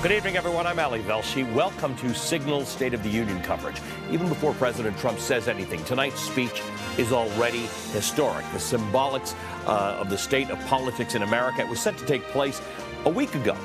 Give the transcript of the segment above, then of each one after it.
Good evening, everyone. I'm Velshi. Welcome to Signal State of the Union coverage. Even before President Trump says anything, tonight's speech is already historic. The symbolics of the state of politics in America. It was set to take place a week ago.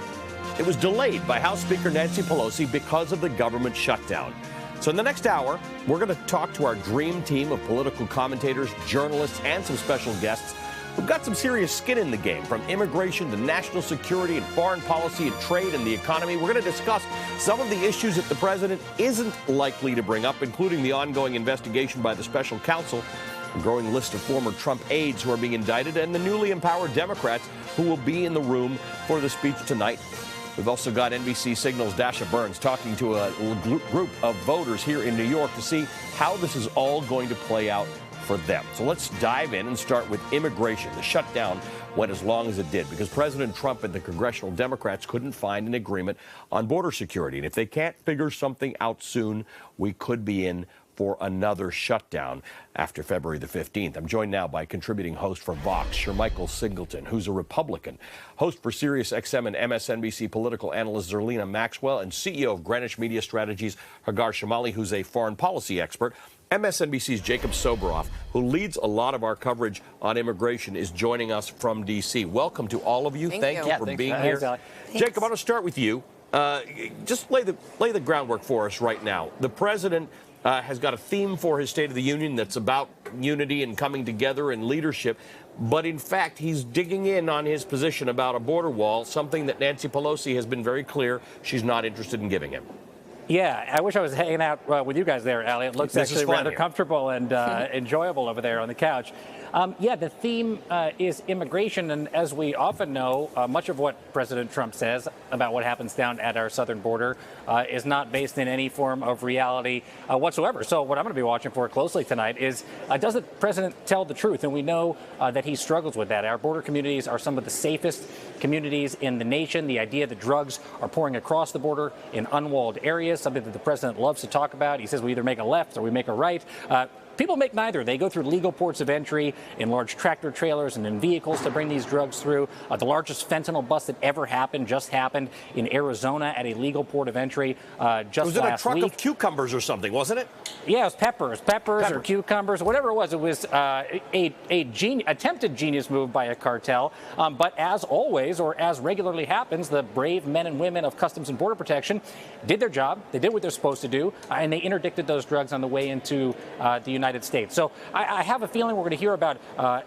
It was delayed by House Speaker Nancy Pelosi because of the government shutdown. So in the next hour, we're going to talk to our dream team of political commentators, journalists, and some special guests who've got some serious skin in the game, from immigration to national security and foreign policy and trade and the economy. We're going to discuss some of the issues that the president isn't likely to bring up, including the ongoing investigation by the special counsel, a growing list of former Trump aides who are being indicted, and the newly empowered Democrats who will be in the room for the speech tonight. We've also got NBC Signal's Dasha Burns talking to a group of voters here in New York to see how this is all going to play out for them. So let's dive in and start with immigration. The shutdown went as long as it did because President Trump and the congressional Democrats couldn't find an agreement on border security. And if they can't figure something out soon, we could be in for another shutdown after February the 15th. I'm joined now by contributing host for Vox, Shermichael Singleton, who's a Republican, host for Sirius XM and MSNBC political analyst Zerlina Maxwell, and CEO of Greenwich Media Strategies, Hagar Shamali, who's a foreign policy expert. MSNBC's Jacob Soboroff, who leads a lot of our coverage on immigration, is joining us from D.C. Welcome to all of you. Thank you for being here. Jacob, I want to start with you. Just lay the groundwork for us right now. The president has got a theme for his State of the Union that's about unity and coming together and leadership. But in fact, he's digging in on his position about a border wall, something that Nancy Pelosi has been very clear she's not interested in giving him. Yeah, I wish I was hanging out with you guys there, Ali. It looks actually rather comfortable and enjoyable over there on the couch. Yeah, the theme is immigration, and as we often know, much of what President Trump says about what happens down at our southern border is not based in any form of reality whatsoever. So what I'm going to be watching for closely tonight is, does the president tell the truth? And we know that he struggles with that. Our border communities are some of the safest communities in the nation. The idea that drugs are pouring across the border in unwalled areas, something that the president loves to talk about. He says we either make a left or we make a right. People make neither. They go through legal ports of entry in large tractor trailers and in vehicles to bring these drugs through. The largest fentanyl bust that ever happened just happened in Arizona at a legal port of entry just last week. Was it a truck of cucumbers or something, wasn't it? Yeah, it was peppers or cucumbers, whatever it was. It was attempted genius move by a cartel. But as always, or as regularly happens, the brave men and women of Customs and Border Protection did their job. They did what they're supposed to do, and they interdicted those drugs on the way into the United States. So I have a feeling we're going to hear about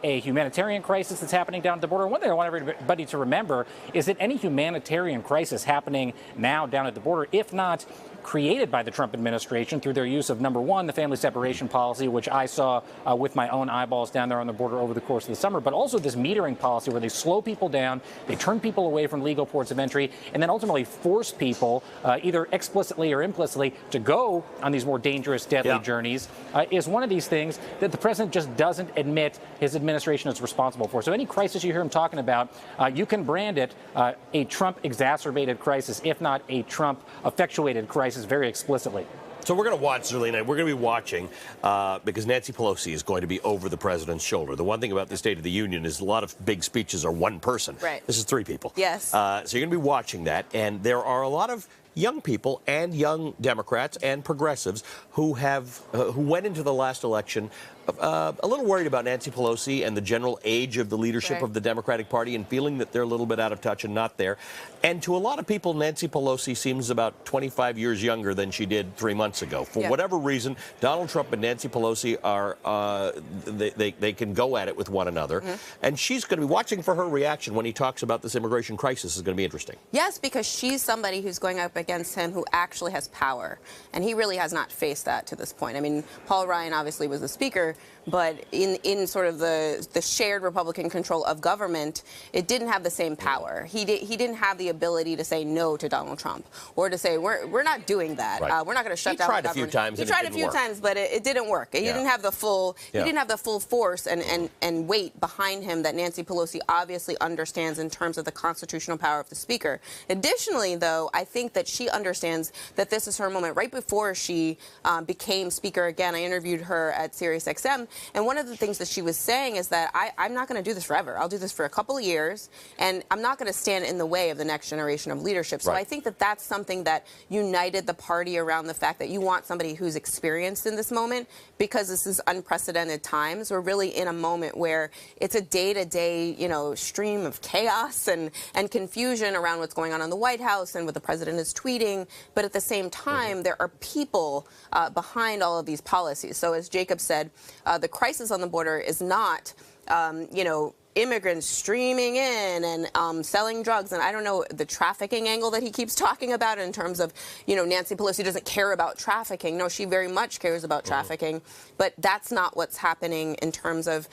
a humanitarian crisis that's happening down at the border. One thing I want everybody to remember is that any humanitarian crisis happening now down at the border, if not created by the Trump administration through their use of, number one, the family separation policy, which I saw with my own eyeballs down there on the border over the course of the summer, but also this metering policy where they slow people down, they turn people away from legal ports of entry, and then ultimately force people, either explicitly or implicitly, to go on these more dangerous, deadly journeys, is one of these things that the president just doesn't admit his administration is responsible for. So any crisis you hear him talking about, you can brand it a Trump-exacerbated crisis, if not a Trump-effectuated crisis, very explicitly. So we're going to watch, Zerlina. We're going to be watching because Nancy Pelosi is going to be over the president's shoulder. The one thing about the State of the Union is a lot of big speeches are one person. Right. This is three people. Yes. So you're going to be watching that. And there are a lot of young people and young Democrats and progressives who went into the last election a little worried about Nancy Pelosi and the general age of the leadership of the Democratic Party and feeling that they're a little bit out of touch and not there. And to a lot of people, Nancy Pelosi seems about 25 years younger than she did 3 months ago. For whatever reason, Donald Trump and Nancy Pelosi are, they can go at it with one another. And she's going to be watching for her reaction when he talks about this immigration crisis is going to be interesting. Yes, because she's somebody who's going up against him who actually has power. And he really has not faced that to this point. I mean, Paul Ryan obviously was the speaker, but in sort of the shared Republican control of government, it didn't have the same power. He didn't have the ability to say no to Donald Trump or to say we're not doing that. We're not going to shut down the government. He tried a few times. He tried a few times, but it didn't work. He didn't have the full. He didn't have the full force and weight behind him that Nancy Pelosi obviously understands in terms of the constitutional power of the speaker. Additionally, though, I think that she understands that this is her moment. Right before she became speaker again, I interviewed her at Sirius XM XM. And one of the things that she was saying is that I'm not going to do this forever. I'll do this for a couple of years, and I'm not going to stand in the way of the next generation of leadership. So I think that that's something that united the party around the fact that you want somebody who's experienced in this moment, because this is unprecedented times. We're really in a moment where it's a day-to-day, stream of chaos and confusion around what's going on in the White House and what the president is tweeting. But at the same time, there are people behind all of these policies. So as Jacob said, the crisis on the border is not, immigrants streaming in and selling drugs. And I don't know the trafficking angle that he keeps talking about in terms of, Nancy Pelosi doesn't care about trafficking. No, she very much cares about trafficking. But that's not what's happening in terms of,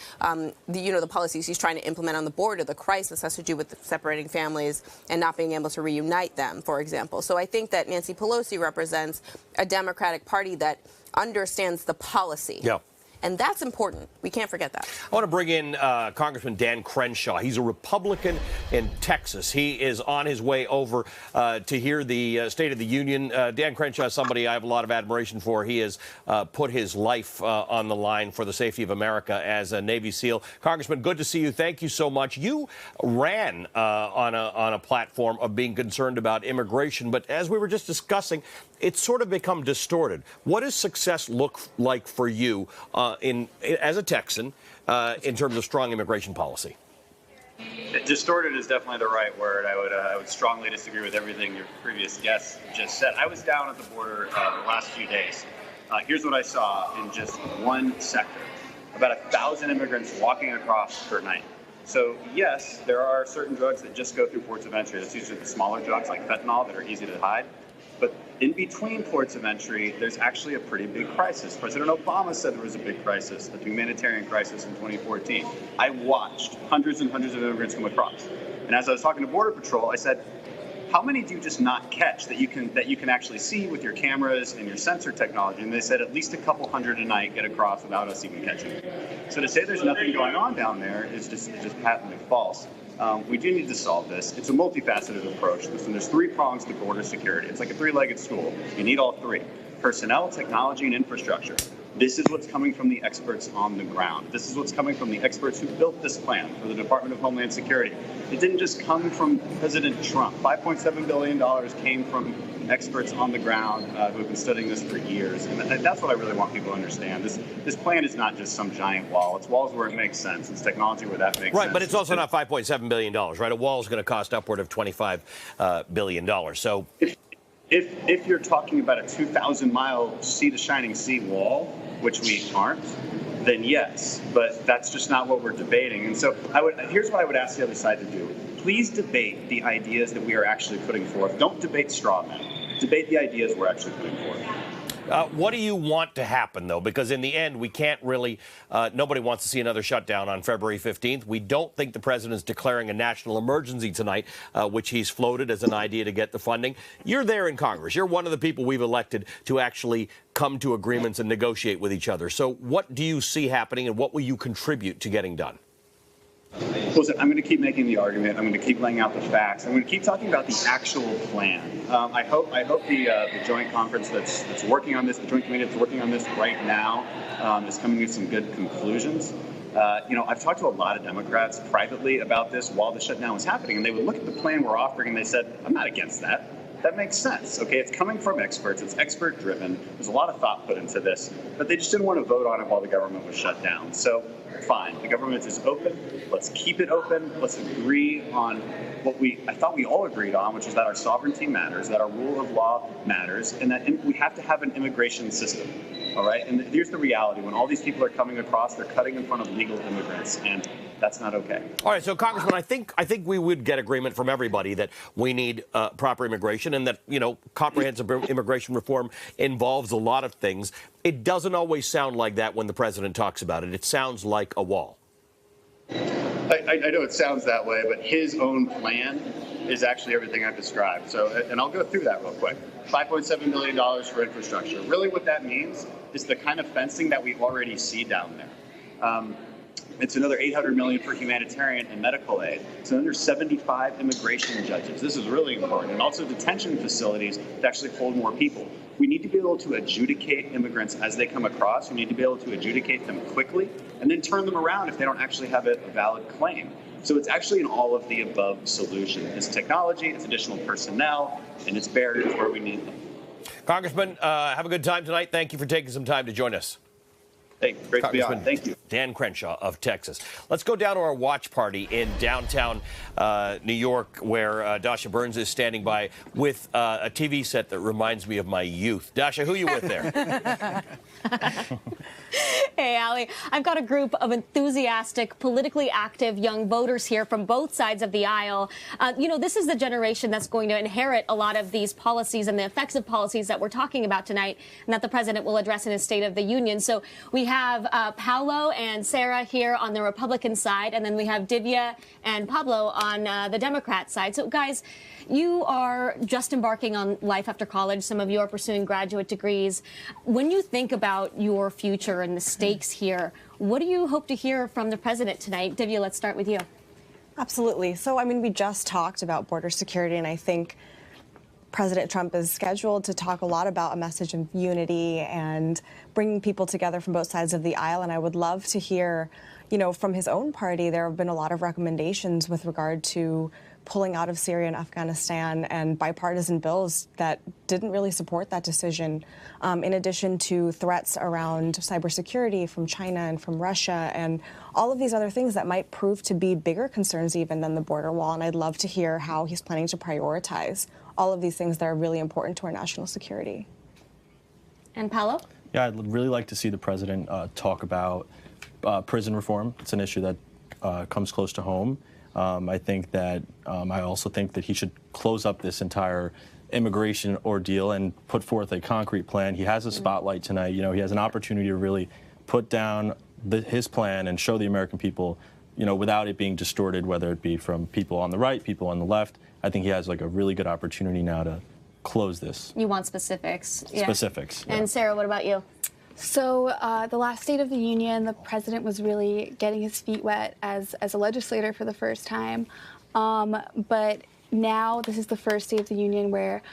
the policies he's trying to implement on the border. The crisis has to do with separating families and not being able to reunite them, for example. So I think that Nancy Pelosi represents a Democratic Party that understands the policy. Yeah. And that's important. We can't forget that. I want to bring in Congressman Dan Crenshaw. He's a Republican in Texas. He is on his way over to hear the State of the Union. Dan Crenshaw is somebody I have a lot of admiration for. He has put his life on the line for the safety of America as a Navy SEAL. Congressman, good to see you. Thank you so much. You ran on a platform of being concerned about immigration, but as we were just discussing, it's sort of become distorted. What does success look like for you as a Texan in terms of strong immigration policy? Distorted is definitely the right word. I would strongly disagree with everything your previous guest just said. I was down at the border the last few days. Here's what I saw in just one sector. About 1,000 immigrants walking across per night. So yes, there are certain drugs that just go through ports of entry. That's usually the smaller drugs like fentanyl that are easy to hide. But in between ports of entry, there's actually a pretty big crisis. President Obama said there was a big crisis, a humanitarian crisis in 2014. I watched hundreds and hundreds of immigrants come across. And as I was talking to Border Patrol, I said, how many do you just not catch that you can actually see with your cameras and your sensor technology? And they said at least a couple hundred a night get across without us even catching them. So to say there's nothing going on down there is just patently false. We do need to solve this. It's a multifaceted approach. Listen, there's three prongs to border security. It's like a three-legged stool. You need all three: personnel, technology, and infrastructure. This is what's coming from the experts on the ground. This is what's coming from the experts who built this plan for the Department of Homeland Security. It didn't just come from President Trump. $5.7 billion came from experts on the ground who have been studying this for years. And that's what I really want people to understand. This plan is not just some giant wall. It's walls where it makes sense. It's technology where that makes sense. Right, but it's also not $5.7 billion, right? A wall is going to cost upward of $25 billion. So if you're talking about a 2,000-mile sea-to-shining sea wall, which we aren't, then yes. But that's just not what we're debating. And so here's what I would ask the other side to do. Please debate the ideas that we are actually putting forth. Don't debate straw men. Debate the ideas we're actually putting forth. What do you want to happen, though? Because in the end, we can't really, nobody wants to see another shutdown on February 15th. We don't think the president's declaring a national emergency tonight, which he's floated as an idea to get the funding. You're there in Congress. You're one of the people we've elected to actually come to agreements and negotiate with each other. So what do you see happening, and what will you contribute to getting done? Listen, I'm going to keep making the argument. I'm going to keep laying out the facts. I'm going to keep talking about the actual plan. I hope the joint conference that's working on this, the joint committee that's working on this right now, is coming to some good conclusions. I've talked to a lot of Democrats privately about this while the shutdown was happening, and they would look at the plan we're offering and they said, I'm not against that. That makes sense. Okay, it's coming from experts. It's expert-driven. There's a lot of thought put into this, but they just didn't want to vote on it while the government was shut down. So, fine. The government is open. Let's keep it open. Let's agree on what I thought we all agreed on, which is that our sovereignty matters, that our rule of law matters, and that we have to have an immigration system. All right? And here's the reality. When all these people are coming across, they're cutting in front of legal immigrants, and that's not okay. All right, so Congressman, I think we would get agreement from everybody that we need proper immigration, and that, comprehensive immigration reform involves a lot of things. It doesn't always sound like that when the president talks about it. It sounds like a wall. I know it sounds that way, but his own plan is actually everything I've described. So, and I'll go through that real quick. $5.7 billion for infrastructure. Really what that means is the kind of fencing that we already see down there. It's another $800 million for humanitarian and medical aid. So under 75 immigration judges. This is really important. And also detention facilities to actually hold more people. We need to be able to adjudicate immigrants as they come across. We need to be able to adjudicate them quickly and then turn them around if they don't actually have a valid claim. So it's actually an all of the above solution. It's technology, it's additional personnel, and it's barriers where we need them. Congressman, have a good time tonight. Thank you for taking some time to join us. Hey, great to be on. Thank you. Dan Crenshaw of Texas. Let's go down to our watch party in downtown New York, where Dasha Burns is standing by with a TV set that reminds me of my youth. Dasha, who are you with there? Hey, Allie. I've got a group of enthusiastic, politically active young voters here from both sides of the aisle. This is the generation that's going to inherit a lot of these policies and the effects of policies that we're talking about tonight and that the president will address in his State of the Union. So we have Paolo and Sarah here on the Republican side, and then we have Divya and Pablo on the Democrat side. So, guys, you are just embarking on life after college. Some of you are pursuing graduate degrees. When you think about your future and the stakes here, what do you hope to hear from the president tonight? Divya, let's start with you. Absolutely. So, I mean, we just talked about border security, and I think President Trump is scheduled to talk a lot about a message of unity and bringing people together from both sides of the aisle. And I would love to hear, from his own party, there have been a lot of recommendations with regard to pulling out of Syria and Afghanistan and bipartisan bills that didn't really support that decision, in addition to threats around cybersecurity from China and from Russia and all of these other things that might prove to be bigger concerns even than the border wall. And I'd love to hear how he's planning to prioritize all of these things that are really important to our national security. And Paolo? Yeah, I'd really like to see the president talk about prison reform. It's an issue that comes close to home. I think that I also think that he should close up this entire immigration ordeal and put forth a concrete plan. He has a spotlight tonight. He has an opportunity to really put down his plan and show the American people, without it being distorted, whether it be from people on the right, people on the left. I think he has like a really good opportunity now to close this. You want specifics. Yeah. Specifics. Yeah. And Sarah, what about you? So the last State of the Union, the president was really getting his feet wet as a legislator for the first time. But now this is the first State of the Union where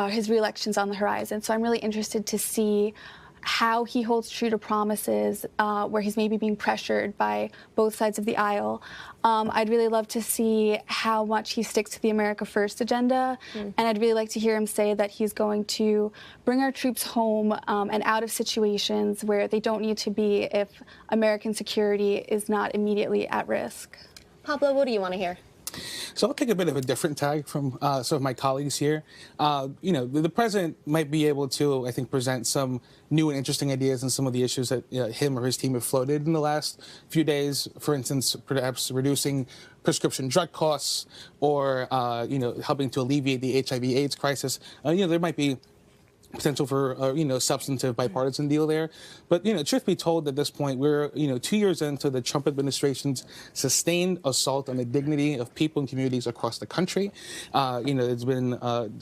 his re-election's on the horizon. So I'm really interested to see how he holds true to promises where he's maybe being pressured by both sides of the aisle. I'd really love to see how much he sticks to the America First agenda, and I'd really like to hear him say that he's going to bring our troops home and out of situations where they don't need to be if American security is not immediately at risk. Pablo, what do you want to hear? So I'll take a bit of a different tag from some of my colleagues here. The president might be able to, I think, present some new and interesting ideas on some of the issues that him or his team have floated in the last few days. For instance, perhaps reducing prescription drug costs or, helping to alleviate the HIV/AIDS crisis. There might be potential for substantive bipartisan deal there. But truth be told, at this point we're 2 years into the Trump administration's sustained assault on the dignity of people and communities across the country. It's been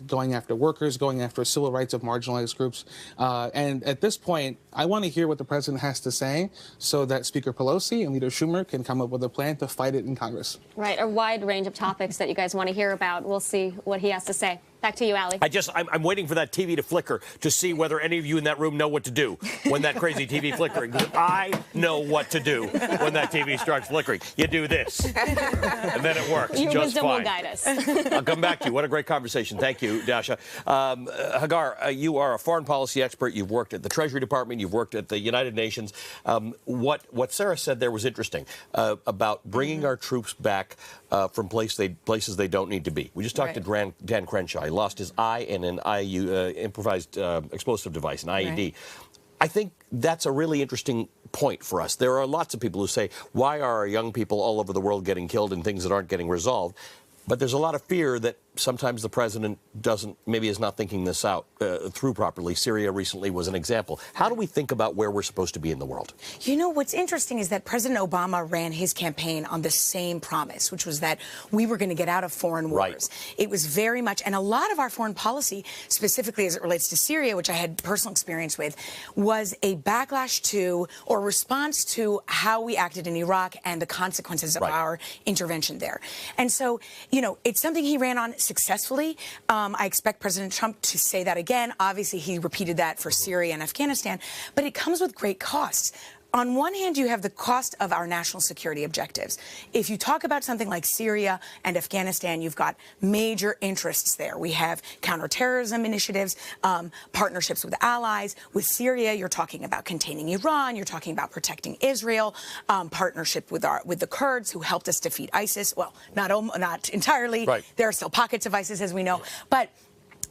going after workers, going after civil rights of marginalized groups, and at this point I want to hear what the president has to say so that Speaker Pelosi and Leader Schumer can come up with a plan to fight it in Congress. Right, a wide range of topics that you guys want to hear about. We'll see what he has to say. Back to you, Allie. I'm waiting for that TV to flicker to see whether any of you in that room know what to do when that crazy TV flickering. I know what to do when that TV starts flickering. You do this, and then it works Your just wisdom fine. will guide us. I'll come back to you. What a great conversation. Thank you, Dasha. Hagar, you are a foreign policy expert. You've worked at the Treasury Department. You've worked at the United Nations. What Sarah said there was interesting about bringing our troops back from places they don't need to be. We just talked to Dan Crenshaw. He lost his eye in an improvised explosive device, an IED. Right. I think that's a really interesting point for us. There are lots of people who say, why are our young people all over the world getting killed in things that aren't getting resolved? But there's a lot of fear that sometimes the president maybe is not thinking this out through properly. Syria recently was an example. How do we think about where we're supposed to be in the world? You know, what's interesting is that President Obama ran his campaign on the same promise, which was that we were going to get out of foreign wars. Right. It was very much, and a lot of our foreign policy, specifically as it relates to Syria, which I had personal experience with, was a backlash to or response to how we acted in Iraq and the consequences of our intervention there. And so, you know, it's something he ran on successfully. I expect President Trump to say that again. Obviously, he repeated that for Syria and Afghanistan, but it comes with great costs. On one hand, you have the cost of our national security objectives. If you talk about something like Syria and Afghanistan, you've got major interests there. We have counterterrorism initiatives, partnerships with allies. With Syria, you're talking about containing Iran. You're talking about protecting Israel, partnership with the Kurds who helped us defeat ISIS. Well, not entirely. Right. There are still pockets of ISIS, as we know. But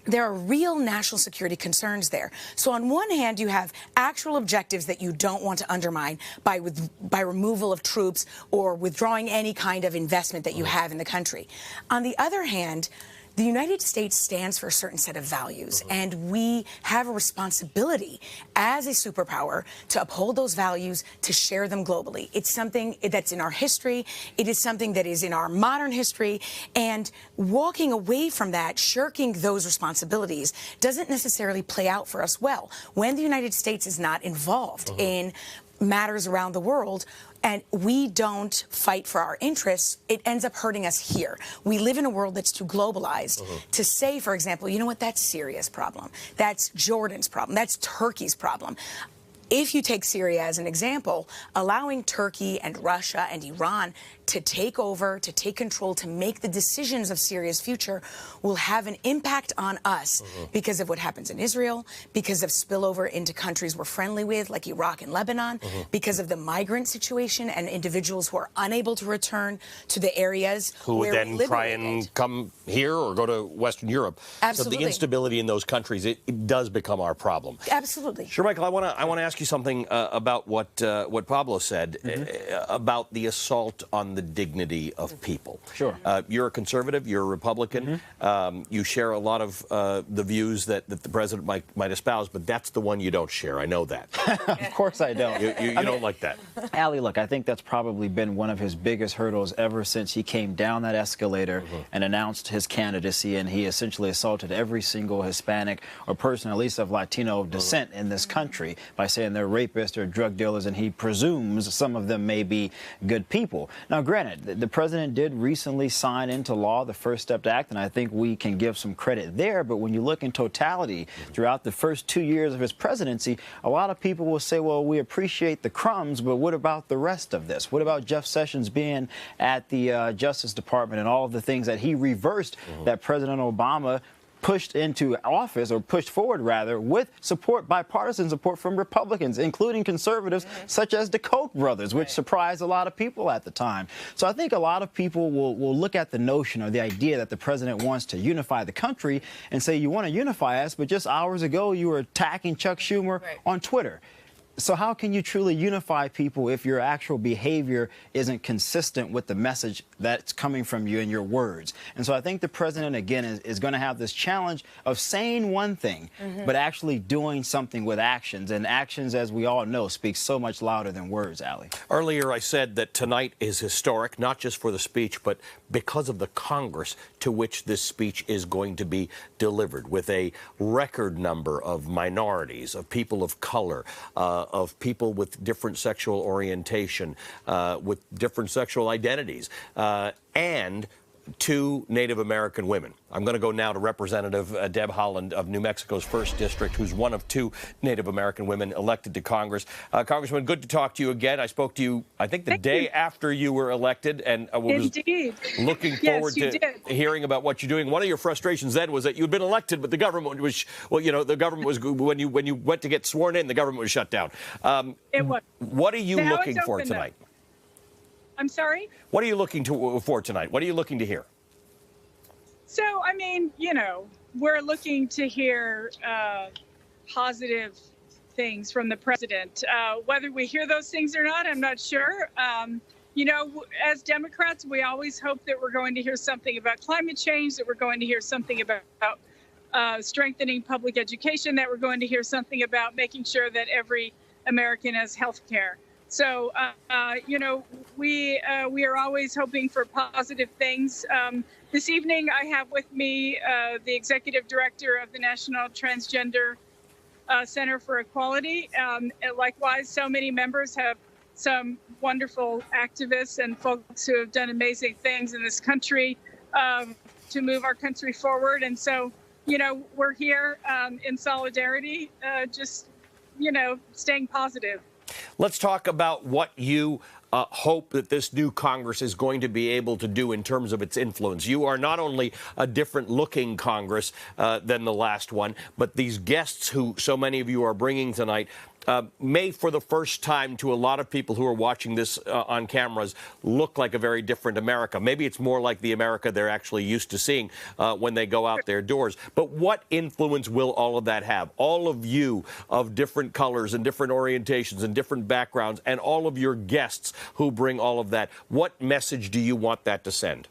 there are real national security concerns there. So on one hand, you have actual objectives that you don't want to undermine by removal of troops or withdrawing any kind of investment that you have in the country. On the other hand, the United States stands for a certain set of values, and we have a responsibility as a superpower to uphold those values, to share them globally. It's something that's in our history. It is something that is in our modern history, and walking away from that, shirking those responsibilities, doesn't necessarily play out for us well. When the United States is not involved in matters around the world, and we don't fight for our interests, it ends up hurting us here. We live in a world that's too globalized to say, for example, you know what, that's Syria's problem. That's Jordan's problem. That's Turkey's problem. If you take Syria as an example, allowing Turkey and Russia and Iran to take over, to take control, to make the decisions of Syria's future will have an impact on us because of what happens in Israel, because of spillover into countries we're friendly with, like Iraq and Lebanon, because of the migrant situation and individuals who are unable to return to the areas who would then try and come here or go to Western Europe. Absolutely. So the instability in those countries, it does become our problem. Absolutely. Sure, Michael, I want to ask you something about what Pablo said about the assault on the dignity of people. Sure. You're a conservative. You're a Republican. You share a lot of the views that the president might espouse, but that's the one you don't share. I know that. Of course I don't. You don't like that. Allie, look, I think that's probably been one of his biggest hurdles ever since he came down that escalator and announced his candidacy, and he essentially assaulted every single Hispanic or person, at least of Latino descent in this country, by saying they're rapists or drug dealers, and he presumes some of them may be good people. Now, granted, the president did recently sign into law the First Step Act, and I think we can give some credit there, but when you look in totality throughout the first 2 years of his presidency, a lot of people will say, well, we appreciate the crumbs, but what about the rest of this? What about Jeff Sessions being at the Justice Department and all of the things that he reversed that President Obama pushed into office, or pushed forward rather, with support, bipartisan support from Republicans, including conservatives such as the Koch brothers, which surprised a lot of people at the time. So I think a lot of people will look at the notion or the idea that the president wants to unify the country and say, you want to unify us, but just hours ago you were attacking Chuck Schumer on Twitter. So how can you truly unify people if your actual behavior isn't consistent with the message that's coming from you in your words? And so I think the president, again, is going to have this challenge of saying one thing, but actually doing something with actions. And actions, as we all know, speak so much louder than words, Allie. Earlier I said that tonight is historic, not just for the speech, but because of the Congress to which this speech is going to be delivered, with a record number of minorities, of people of color, of people with different sexual orientation, with different sexual identities, and 2 Native American women. I'm going to go now to Representative Deb Haaland of New Mexico's 1st District, who's one of 2 Native American women elected to Congress. Congresswoman, good to talk to you again. I spoke to you, I think, the day after you were elected, and I was looking forward to hearing about what you're doing. One of your frustrations then was that you'd been elected, but the government was, well, you know, the government was, when you went to get sworn in, the government was shut down. It was. What are you looking for tonight? I'm sorry? What are you looking for tonight? What are you looking to hear? So, I mean, you know, we're looking to hear positive things from the president. Whether we hear those things or not, I'm not sure. you know, as Democrats, we always hope that we're going to hear something about climate change, that we're going to hear something about strengthening public education, that we're going to hear something about making sure that every American has health care. So, you know, we are always hoping for positive things. This evening, I have with me the executive director of the National Transgender Center for Equality. And likewise, so many members have some wonderful activists and folks who have done amazing things in this country to move our country forward. And so, you know, we're here in solidarity, just, you know, staying positive. Let's talk about what you hope that this new Congress is going to be able to do in terms of its influence. You are not only a different-looking Congress than the last one, but these guests who so many of you are bringing tonight may, for the first time to a lot of people who are watching this on cameras, look like a very different America. Maybe it's more like the America they're actually used to seeing when they go out their doors. But what influence will all of that have? All of you of different colors and different orientations and different backgrounds, and all of your guests who bring all of that, what message do you want that to send?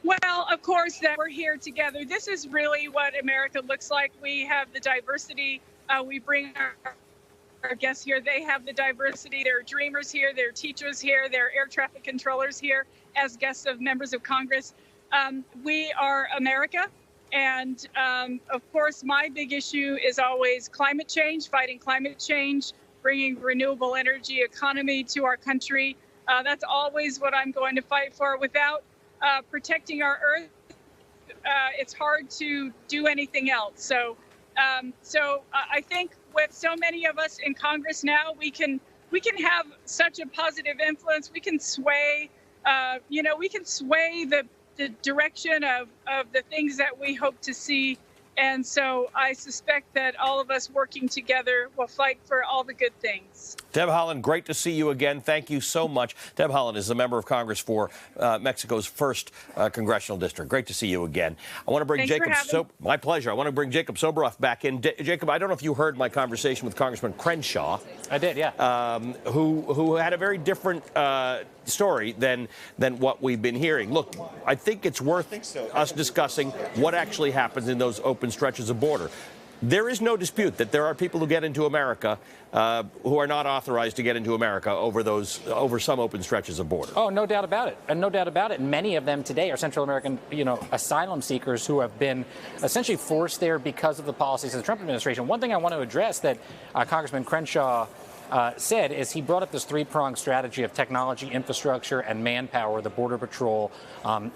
Well, of course, that we're here together. This is really what America looks like. We have the diversity. We bring our guests here. They have the diversity. There are dreamers here. There are teachers here. There are air traffic controllers here as guests of members of Congress. We are America. And, of course, my big issue is always climate change, fighting climate change, bringing renewable energy economy to our country. That's always what I'm going to fight for. Without protecting our Earth, it's hard to do anything else. So I think with so many of us in Congress now, we can have such a positive influence. We can sway, we can sway the direction of the things that we hope to see. And so I suspect that all of us working together will fight for all the good things. Deb Haaland, great to see you again. Thank you so much. Deb Haaland is a member of Congress for Mexico's 1st Congressional District. Great to see you again. I want to bring my pleasure. I want to bring Jacob Soboroff back in. Jacob, I don't know if you heard my conversation with Congressman CRENSHAW. I did, yeah. Who had a very different story than what we've been hearing. Look, I think it's worth us discussing what actually happens in those open stretches of border. There is no dispute that there are people who get into America who are not authorized to get into America over some open stretches of border. Oh, no doubt about it. And no doubt about it. And many of them today are Central American, asylum seekers who have been essentially forced there because of the policies of the Trump administration. One thing I want to address that Congressman CRENSHAW said is he brought up this three-pronged strategy of technology, infrastructure, and manpower the Border Patrol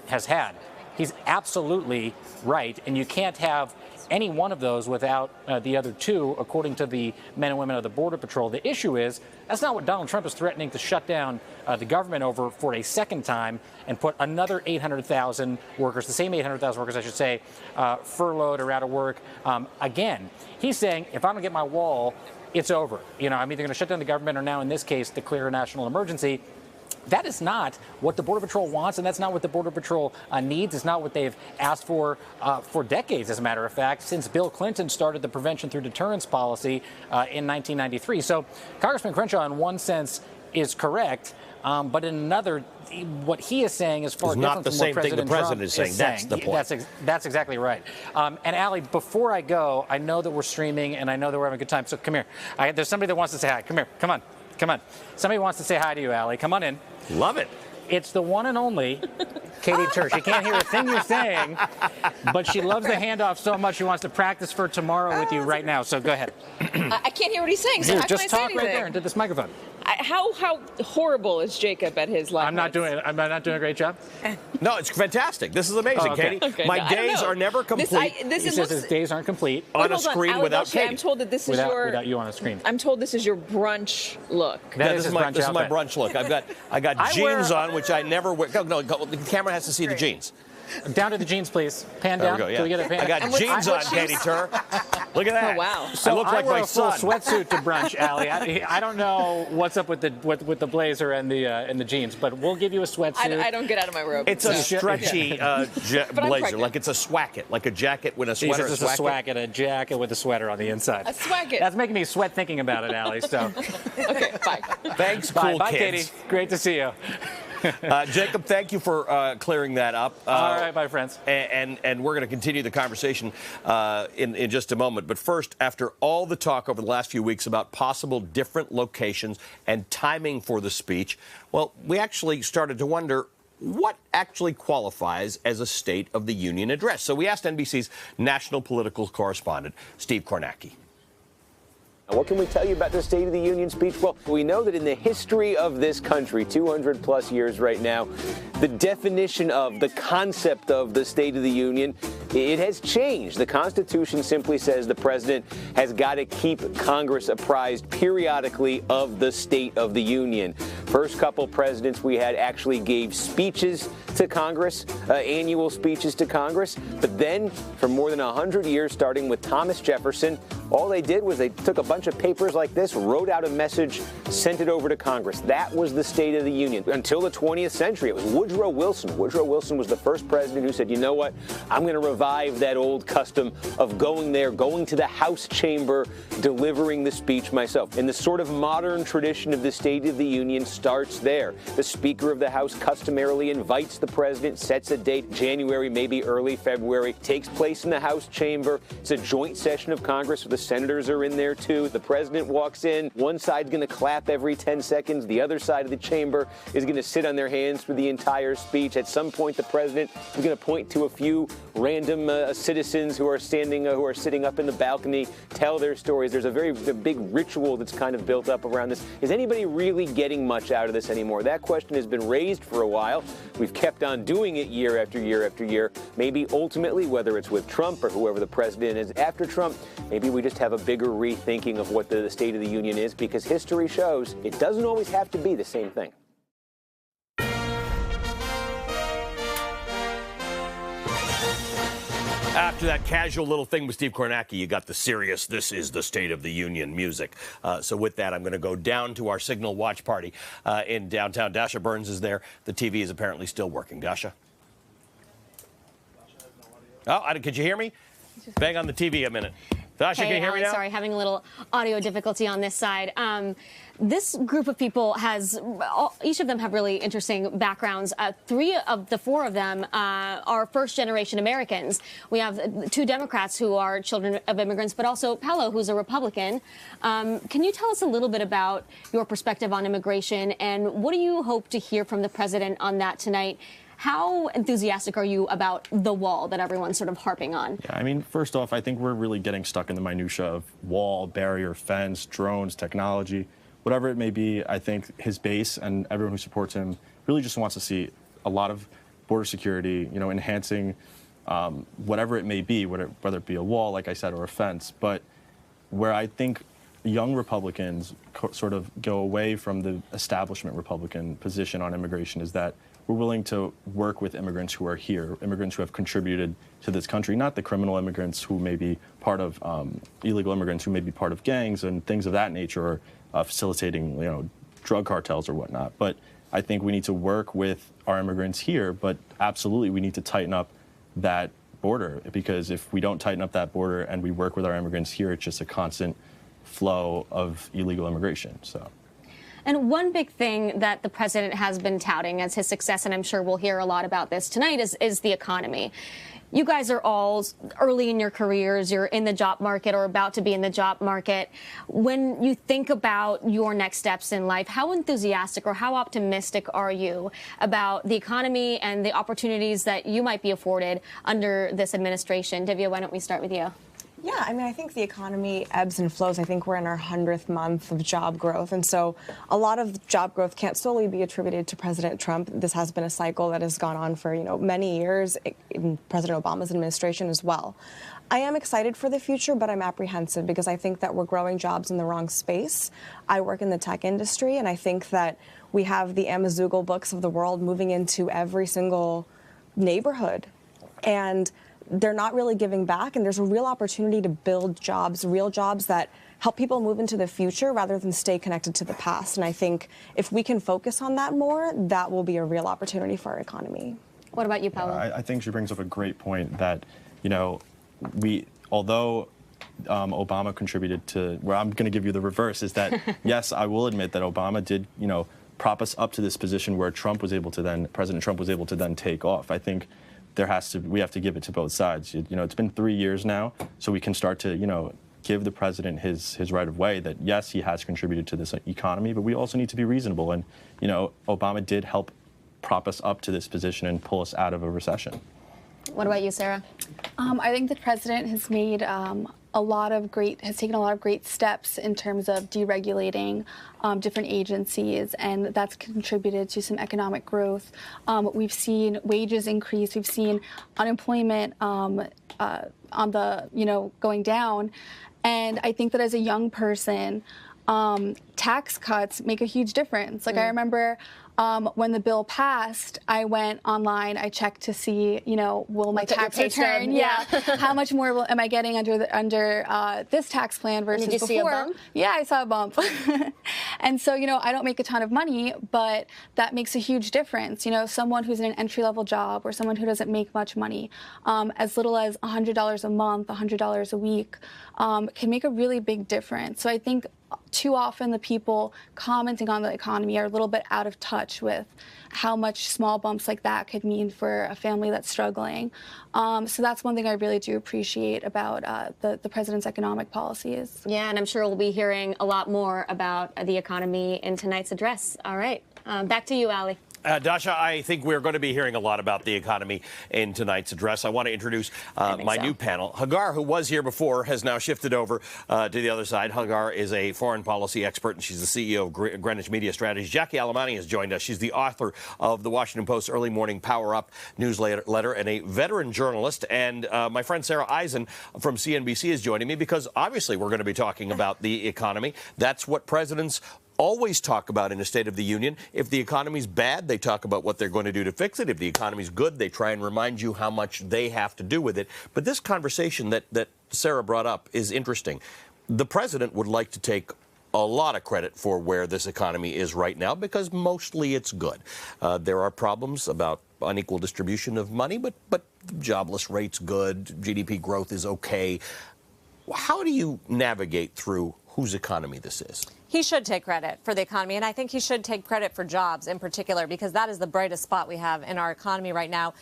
has had. He's absolutely right, and you can't have any one of those without the other two, according to the men and women of the Border Patrol. The issue is that's not what Donald Trump is threatening to shut down the government over for a second time and put another 800,000 workers, the same 800,000 workers, I should say, furloughed or out of work. Again, he's saying if I don't get my wall, it's over. I'm either going to shut down the government or now, in this case, declare a national emergency. That is not what the Border Patrol wants, and that's not what the Border Patrol needs. It's not what they've asked for decades, as a matter of fact, since Bill Clinton started the prevention through deterrence policy in 1993. So Congressman CRENSHAW, in one sense, is correct, but in another, what he is saying is far different from what President Trump is saying. That's the point. That's exactly right. And Allie, before I go, I know that we're streaming, and I know that we're having a good time, so come here. There's somebody that wants to say hi. Come here. Come on. Come on. Somebody wants to say hi to you, Allie. Come on in. Love it. It's the one and only Katie Tur. She can't hear a thing you're saying, but she loves the handoff so much she wants to practice for tomorrow with you right now. So go ahead. I can't hear what he's saying. So Here, how just can I say talk anything? right there into this microphone. How horrible is Jacob at his life? I'm not doing a great job. No, it's fantastic. This is amazing, Oh, okay. Katie. Okay, My no, days are never complete He says his days aren't complete on a screen without Katie. I'm told that this is without you on a screen. I'm told this is your brunch look. This is my brunch look. I got jeans on, which I never wear. No, the camera has to see the jeans. Down to the jeans, please. Pan There down. we go, yeah. Can we get a pan? I got jeans on, Katie Tur. Look at that. Oh, wow. I look like wore my a full son. sweatsuit to brunch, Allie. I don't know what's up with the blazer and the jeans, but we'll give you a sweatsuit. I don't get out of my robe. It's a stretchy blazer, pregnant. like it's a swacket, like a jacket with a sweater. It's a swacket, a jacket with a sweater on the inside. A swacket. That's making me sweat thinking about it, Allie. So, Okay, bye. Thanks, bye, cool bye, kids. Katie. Great to see you. Jacob, thank you for clearing that up. All right, my friends. And we're going to continue the conversation in just a moment. But first, after all the talk over the last few weeks about possible different locations and timing for the speech, well, we actually started to wonder what actually qualifies as a State of the Union address. So we asked NBC's national political correspondent, Steve Kornacki. What can we tell you about the State of the Union speech? Well, we know that in the history of this country, 200 plus years right now, the definition of, the concept of the State of the Union, it has changed. The Constitution simply says the president has got to keep Congress apprised periodically of the State of the Union. First couple presidents we had actually gave speeches to Congress, annual speeches to Congress. But then, for more than 100 years, starting with Thomas Jefferson, all they did was they took a bunch of papers like this, wrote out a message, sent it over to Congress. That was the State of the Union. Until the 20th century, it was Woodrow Wilson. Woodrow Wilson was the first president who said, you know what, I'm going to revive that old custom of going there, going to the House chamber, delivering the speech myself. And the sort of modern tradition of the State of the Union starts there. The Speaker of the House customarily invites the president, sets a date, January, maybe early February, takes place in the House chamber. It's a joint session of Congress. The senators are in there, too. The president walks in. One side's going to clap every 10 seconds. The other side of the chamber is going to sit on their hands for the entire speech. At some point, the president is going to point to a few random citizens who are sitting up in the balcony, tell their stories. There's a big ritual that's kind of built up around this. Is anybody really getting much out of this anymore? That question has been raised for a while. We've kept on doing it year after year after year. Maybe ultimately, whether it's with Trump or whoever the president is after Trump, maybe we just have a bigger rethinking of what the State of the Union is, because history shows it doesn't always have to be the same thing. After that casual little thing with Steve Kornacki, you got the serious, this is the State of the Union music. So with that, I'm going to go down to our Signal watch party in downtown. Dasha Burns is there. The TV is apparently still working. Dasha? Oh, could you hear me? Bang on the TV a minute. Dasha, can you hear me now? Sorry, having a little audio difficulty on this side. This group of people each of them have really interesting backgrounds. 3 of the 4 of them are first-generation Americans. We have 2 Democrats who are children of immigrants, but also Pelo, who's a Republican. Can you tell us a little bit about your perspective on immigration, and what do you hope to hear from the president on that tonight? How enthusiastic are you about the wall that everyone's sort of harping on? Yeah, I mean, first off, I think we're really getting stuck in the minutia of wall, barrier, fence, drones, technology, whatever it may be. I think his base and everyone who supports him really just wants to see a lot of border security, enhancing whatever it may be, whether it be a wall, like I said, or a fence. But where I think young Republicans sort of go away from the establishment Republican position on immigration is that we're willing to work with immigrants who are here, immigrants who have contributed to this country, not the criminal immigrants who may be part of illegal immigrants who may be part of gangs and things of that nature, or facilitating, drug cartels or whatnot. But I think we need to work with our immigrants here, but absolutely we need to tighten up that border, because if we don't tighten up that border and we work with our immigrants here, it's just a constant flow of illegal immigration. So. And one big thing that the president has been touting as his success, and I'm sure we'll hear a lot about this tonight, is the economy. You guys are all early in your careers. You're in the job market or about to be in the job market. When you think about your next steps in life, how enthusiastic or how optimistic are you about the economy and the opportunities that you might be afforded under this administration? Divya, why don't we start with you? Yeah, I mean, I think the economy ebbs and flows. I think we're in our 100th month of job growth. And so a lot of job growth can't solely be attributed to President Trump. This has been a cycle that has gone on for, many years in President Obama's administration as well. I am excited for the future, but I'm apprehensive because I think that we're growing jobs in the wrong space. I work in the tech industry, and I think that we have the Amazoogle books of the world moving into every single neighborhood and they're not really giving back, and there's a real opportunity to build jobs, real jobs that help people move into the future rather than stay connected to the past. And I think if we can focus on that more, that will be a real opportunity for our economy. What about you, Paolo? I think she brings up a great point that, although Obama contributed to, where I'm going to give you the reverse, is that, yes, I will admit that Obama did, prop us up to this position where President Trump was able to then take off. I think we have to give it to both sides. It's been 3 years now, so we can start to, give the president his right of way that, yes, he has contributed to this economy, but we also need to be reasonable. And, Obama did help prop us up to this position and pull us out of a recession. What about you, Sarah? I think the president has made taken a lot of great steps in terms of deregulating different agencies, and that's contributed to some economic growth. We've seen wages increase. We've seen unemployment going down. And I think that as a young person, tax cuts make a huge difference. Like I remember when the bill passed, I went online, I checked to see, will my tax return, how much more am I getting under this tax plan versus before? Did you see a bump? Yeah, I saw a bump. And so, I don't make a ton of money, but that makes a huge difference. Someone who's in an entry-level job or someone who doesn't make much money, as little as $100 a month, $100 a week, can make a really big difference. So I think too often the people commenting on the economy are a little bit out of touch with how much small bumps like that could mean for a family that's struggling. So that's one thing I really do appreciate about the president's economic policies. Yeah, and I'm sure we'll be hearing a lot more about the economy in tonight's address. All right, back to you, Ali. Dasha, I think we're going to be hearing a lot about the economy in tonight's address. I want to introduce my new panel. Hagar, who was here before, has now shifted over to the other side. Hagar is a foreign policy expert, and she's the CEO of Greenwich Media Strategy. Jackie Alamani has joined us. She's the author of the Washington Post's Early Morning Power Up newsletter and a veteran journalist. And my friend Sarah Eisen from CNBC is joining me because obviously we're going to be talking about the economy. That's what presidents always talk about in a State of the Union. If the economy's bad, they talk about what they're going to do to fix it. If the economy's good, they try and remind you how much they have to do with it. But this conversation that Sarah brought up is interesting. The president would like to take a lot of credit for where this economy is right now because mostly it's good. There are problems about unequal distribution of money, but the jobless rate's good, GDP growth is okay. How do you navigate through whose economy this is? He should take credit for the economy, and I think he should take credit for jobs in particular, because that is the brightest spot we have in our economy right now.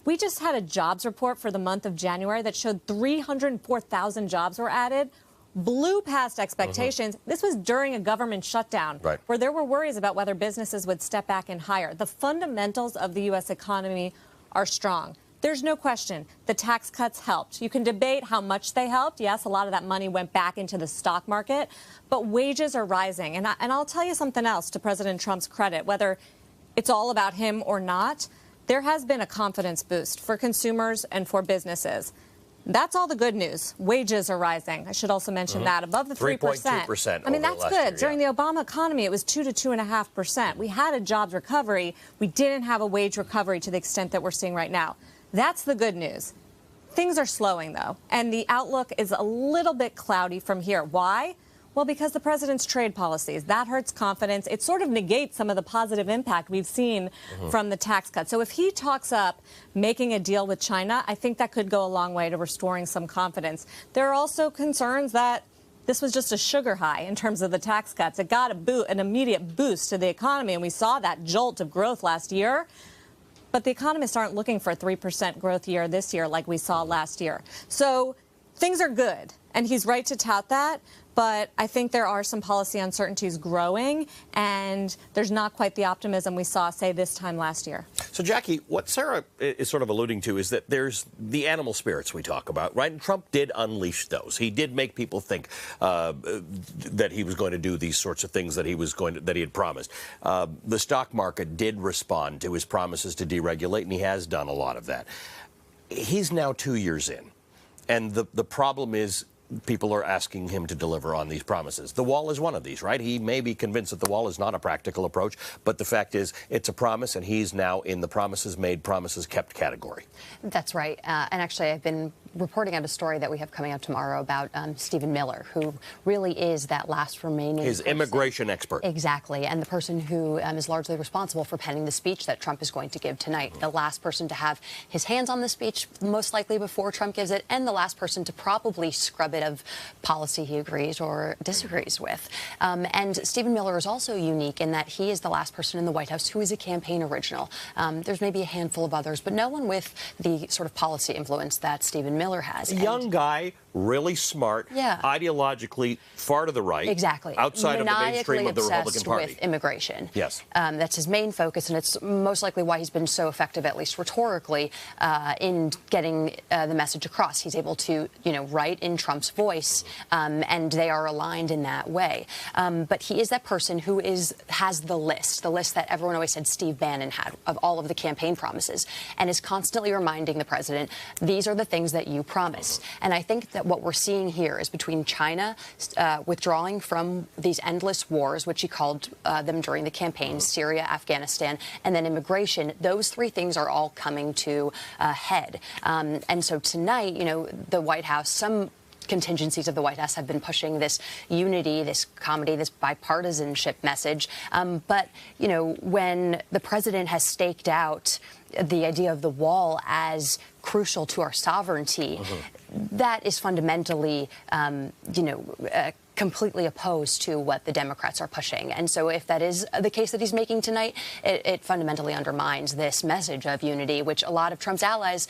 We just had a jobs report for the month of January that showed 304,000 jobs were added, blew past expectations. This was during a government shutdown where there were worries about whether businesses would step back and hire. The fundamentals of the U.S. economy are strong. There's no question the tax cuts helped. You can debate how much they helped. Yes, a lot of that money went back into the stock market, but wages are rising. And I'll tell you something else to President Trump's credit, whether it's all about him or not, there has been a confidence boost for consumers and for businesses. That's all the good news. Wages are rising. I should also mention that above the 3%. 3.2%. I mean, that's good. During the Obama economy, it was 2 to 2.5%. We had a jobs recovery. We didn't have a wage recovery to the extent that we're seeing right now. That's the good news. Things are slowing, though, and the outlook is a little bit cloudy from here. Why? Well, because the president's trade policies. That hurts confidence. It sort of negates some of the positive impact we've seen from the tax cut. So if he talks up making a deal with China, I think that could go a long way to restoring some confidence. There are also concerns that this was just a sugar high in terms of the tax cuts. It got an immediate boost to the economy, and we saw that jolt of growth last year. But the economists aren't looking for a 3% growth year this year like we saw last year. So things are good, and he's right to tout that. But I think there are some policy uncertainties growing, and there's not quite the optimism we saw, say, this time last year. So, Jackie, what Sarah is sort of alluding to is that there's the animal spirits we talk about, right? And Trump did unleash those. He did make people think that he was going to do these sorts of things that he had promised. The stock market did respond to his promises to deregulate, and he has done a lot of that. He's now 2 years in, and the problem is, people are asking him to deliver on these promises. The wall is one of these, right? He may be convinced that the wall is not a practical approach, but the fact is it's a promise, and he's now in the promises made, promises kept category. That's right. And actually, I've been reporting on a story that we have coming out tomorrow about Stephen Miller, who really is that last remaining his immigration expert. Exactly, and the person who is largely responsible for penning the speech that Trump is going to give tonight. The last person to have his hands on the speech, most likely before Trump gives it, and the last person to probably scrub it of policy he agrees or disagrees with. And Stephen Miller is also unique in that he is the last person in the White House who is a campaign original. There's maybe a handful of others, but no one with the sort of policy influence that Stephen Miller has. A young guy, really smart, ideologically far to the right. Exactly. Outside of the mainstream of the Republican Party. With immigration. Yes. That's his main focus, and it's most likely why he's been so effective, at least rhetorically, in getting the message across. He's able to, write in Trump's voice, and they are aligned in that way. But he is that person who has the list that everyone always said Steve Bannon had of all of the campaign promises, and is constantly reminding the president, these are the things that you promised. And I think that what we're seeing here is between China withdrawing from these endless wars, which he called them during the campaign, Syria, Afghanistan, and then immigration, those three things are all coming to a head. And so tonight, the White House, some contingencies of the White House have been pushing this unity, this comedy, this bipartisanship message. But, when the president has staked out the idea of the wall as crucial to our sovereignty, that is fundamentally, completely opposed to what the Democrats are pushing. And so if that is the case that he's making tonight, it fundamentally undermines this message of unity, which a lot of Trump's allies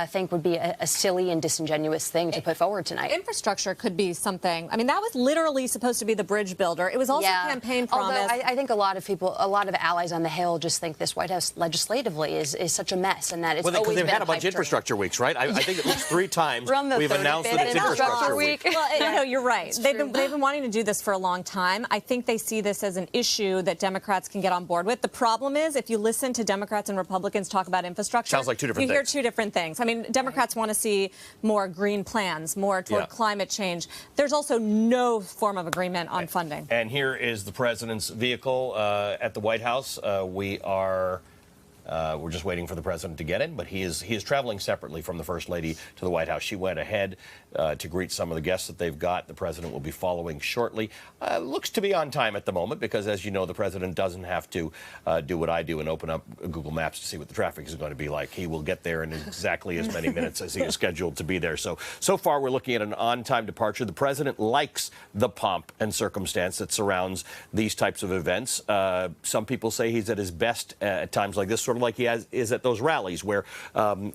think would be a silly and disingenuous thing to put forward tonight. Infrastructure could be something. I mean, that was literally supposed to be the bridge builder. It was also campaign promise. Although I think a lot of allies on the Hill just think this White House legislatively is such a mess, and that it's always been they've had a bunch of infrastructure weeks, right? I think at least 3 times we've announced that it's infrastructure week. Well, no, you're right. They've been wanting to do this for a long time. I think they see this as an issue that Democrats can get on board with. The problem is, if you listen to Democrats and Republicans talk about infrastructure, sounds like two different things. You hear two different things. I mean, Democrats want to see more green plans, more toward climate change. There's also no form of agreement on funding. And here is the president's vehicle at the White House. We're just waiting for the president to get in, but he is traveling separately from the First Lady to the White House. She went ahead to greet some of the guests that they've got. The president will be following shortly. Looks to be on time at the moment because, as you know, the president doesn't have to do what I do and open up Google Maps to see what the traffic is going to be like. He will get there in exactly as many minutes as he is scheduled to be there. So far, we're looking at an on-time departure. The president likes the pomp and circumstance that surrounds these types of events. Some people say he's at his best at times like this, sort of like he is at those rallies where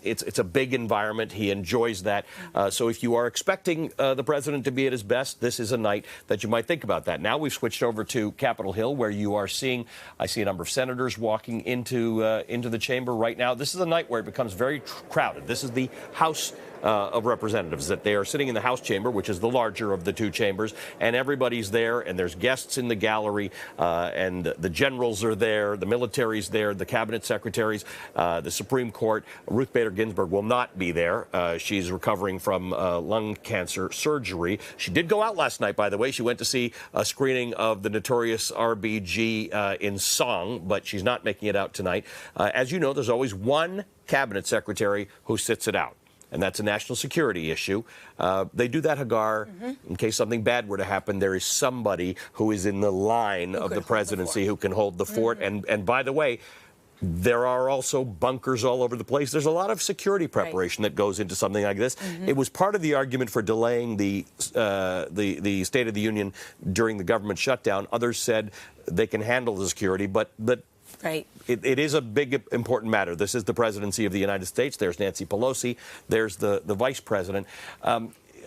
it's a big environment. He enjoys that. So if you are expecting the president to be at his best, this is a night that you might think about that. Now we've switched over to Capitol Hill, where you are seeing, I see a number of senators walking into the chamber right now. This is a night where it becomes very crowded. This is the House of Representatives, that they are sitting in the House chamber, which is the larger of the two chambers, and everybody's there, and there's guests in the gallery, and the generals are there, the military's there, the cabinet secretaries, the Supreme Court. Ruth Bader Ginsburg will not be there. She's recovering from lung cancer surgery. She did go out last night, by the way. She went to see a screening of the Notorious RBG in Song, but she's not making it out tonight. As you know, there's always one cabinet secretary who sits it out, and that's a national security issue. They do that, Hagar, in case something bad were to happen. There is somebody who is in the line of the presidency who can hold the fort. And by the way, there are also bunkers all over the place. There's a lot of security preparation that goes into something like this. It was part of the argument for delaying the State of the Union during the government shutdown. Others said they can handle the security, but right. It is a big, important matter. This is the presidency of the United States. There's Nancy Pelosi. There's the vice president.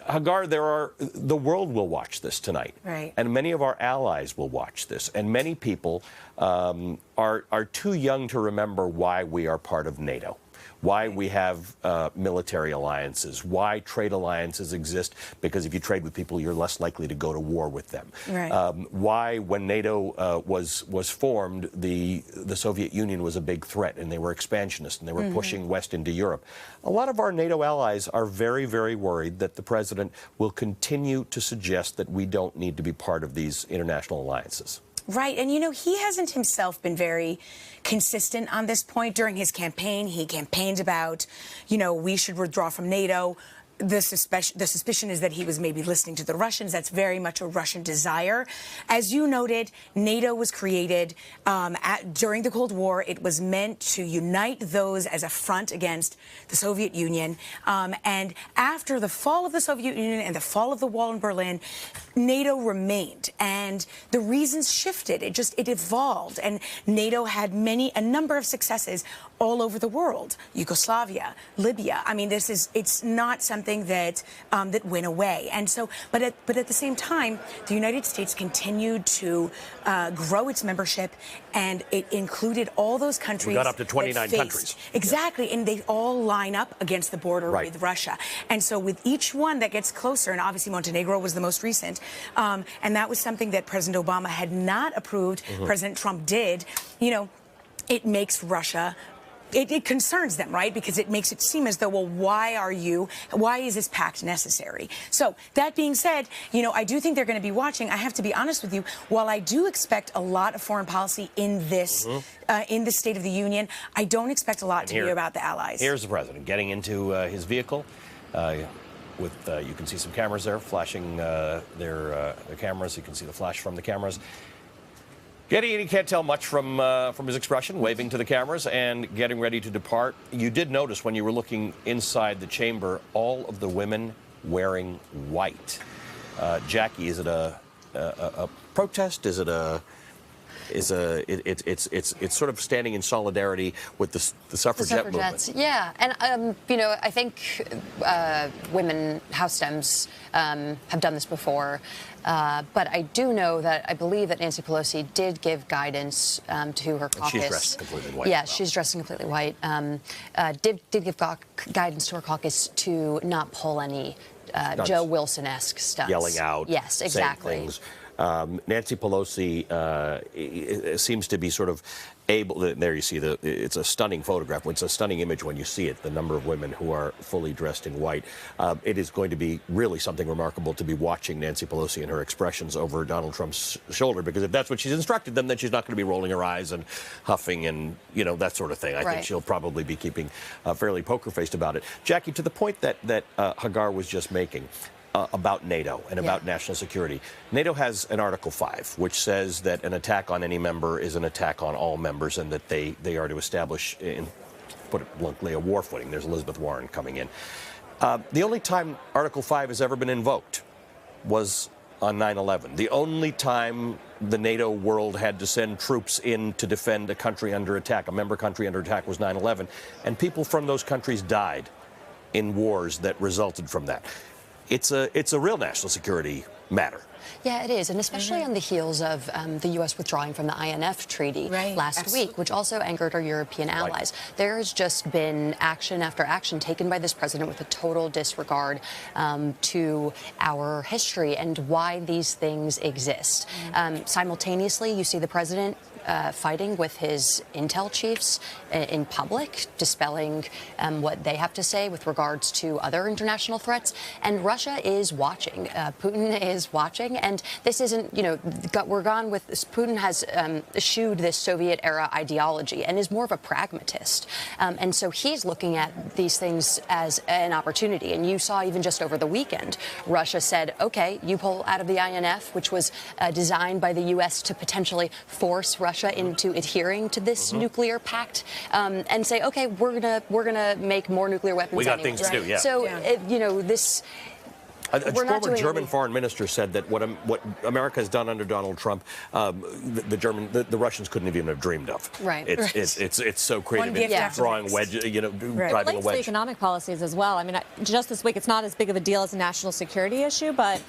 Hagar, the world will watch this tonight. Right. And many of our allies will watch this. And many people are too young to remember why we are part of NATO. why we have military alliances, why trade alliances exist, because if you trade with people, you're less likely to go to war with them. Right. Why, when NATO was formed, the Soviet Union was a big threat, and they were expansionist, and they were pushing west into Europe. A lot of our NATO allies are very, very worried that the president will continue to suggest that we don't need to be part of these international alliances. Right. And, you know, he hasn't himself been very consistent on this point. During his campaign, he campaigned about, you know, we should withdraw from NATO. The suspicion is that he was maybe listening to the Russians. That's very much a Russian desire. As you noted, NATO was created during the Cold War. It was meant to unite those as a front against the Soviet Union. And after the fall of the Soviet Union and the fall of the wall in Berlin, NATO remained. And the reasons shifted. It evolved. And NATO had a number of successes all over the world. Yugoslavia, Libya. I mean, it's not something that went away. And so, but at the same time, the United States continued to grow its membership, and it included all those countries. We got up to 29 countries. Exactly, and they all line up against the border with Russia. And so with each one that gets closer, and obviously Montenegro was the most recent, and that was something that President Obama had not approved. President Trump did. You know, it makes Russia. It concerns them, right? Because it makes it seem as though, well, why is this pact necessary? So that being said, you know, I do think they're going to be watching. I have to be honest with you. While I do expect a lot of foreign policy in this, in the State of the Union, I don't expect a lot to be about the allies. Here's the president getting into his vehicle. You can see some cameras there flashing their cameras. You can see the flash from the cameras. You can't tell much from his expression, waving to the cameras and getting ready to depart. You did notice when you were looking inside the chamber, all of the women wearing white. Jackie, is it a protest? Is it it's sort of standing in solidarity with the suffragette movement? Yeah, and you know, I think women House Dems have done this before. But I do know that I believe that Nancy Pelosi did give guidance to her caucus. She's dressed completely white. Yeah, she's dressed completely white. Did give guidance to her caucus to not pull any Joe Wilson-esque stunts. Yelling out. Yes, exactly. Saying things. Nancy Pelosi seems to be sort of able. There you see it's a stunning photograph. It's a stunning image when you see it. The number of women who are fully dressed in white. It is going to be really something remarkable to be watching Nancy Pelosi and her expressions over Donald Trump's shoulder, because if that's what she's instructed them, then she's not going to be rolling her eyes and huffing and that sort of thing. I think she'll probably be keeping fairly poker-faced about it. Jackie, to the point that Hagar was just making. About NATO and about national security. NATO has an Article 5, which says that an attack on any member is an attack on all members, and that they are to establish, put it bluntly, a war footing. There's Elizabeth Warren coming in. The only time Article 5 has ever been invoked was on 9/11. The only time the NATO world had to send troops in to defend a country under attack, a member country under attack, was 9/11. And people from those countries died in wars that resulted from that. It's a real national security matter. Yeah, it is, and especially on the heels of the U.S. withdrawing from the INF Treaty last week, which also angered our European allies. There has just been action after action taken by this president with a total disregard to our history and why these things exist. Simultaneously, you see the president fighting with his intel chiefs in public, dispelling what they have to say with regards to other international threats. And Russia is watching. Putin is watching. And this isn't, we're gone with this. Putin has eschewed this Soviet-era ideology and is more of a pragmatist. And so he's looking at these things as an opportunity. And you saw even just over the weekend, Russia said, OK, you pull out of the INF, which was designed by the U.S. to potentially force Russia into adhering to this nuclear pact, and say, OK, we're gonna make more nuclear weapons. We got things to do, yeah. So, this. A former German foreign minister said that what America has done under Donald Trump, the Russians couldn't even have dreamed of. Right. It's so creative. It's drawing wedges, driving a wedge. Economic policies as well. I mean, just this week, it's not as big of a deal as a national security issue, but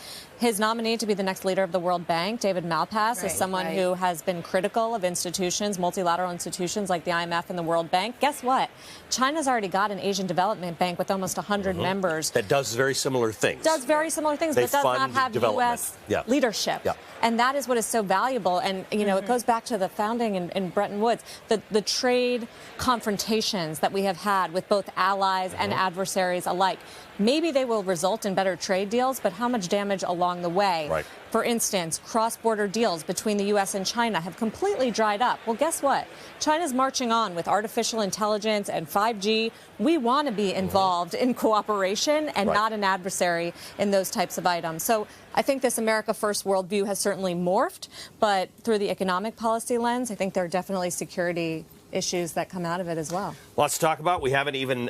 His nominee to be the next leader of the World Bank, David Malpass, is someone who has been critical of institutions, multilateral institutions like the IMF and the World Bank. Guess what? China's already got an Asian Development Bank with almost 100 members. That does very similar things. Does very similar things, They but does not fund have development. U.S. leadership. Yeah. And that is what is so valuable. And, you know, it goes back to the founding in Bretton Woods, the trade confrontations that we have had with both allies and adversaries alike. Maybe they will result in better trade deals, but how much damage along the way? Right. For instance, cross-border deals between the U.S. and China have completely dried up. Well, guess what? China's marching on with artificial intelligence and 5G. We want to be involved in cooperation and not an adversary in those types of items. So I think this America First worldview has certainly morphed, but through the economic policy lens, I think there are definitely security issues that come out of it as well. Lots to talk about. We haven't even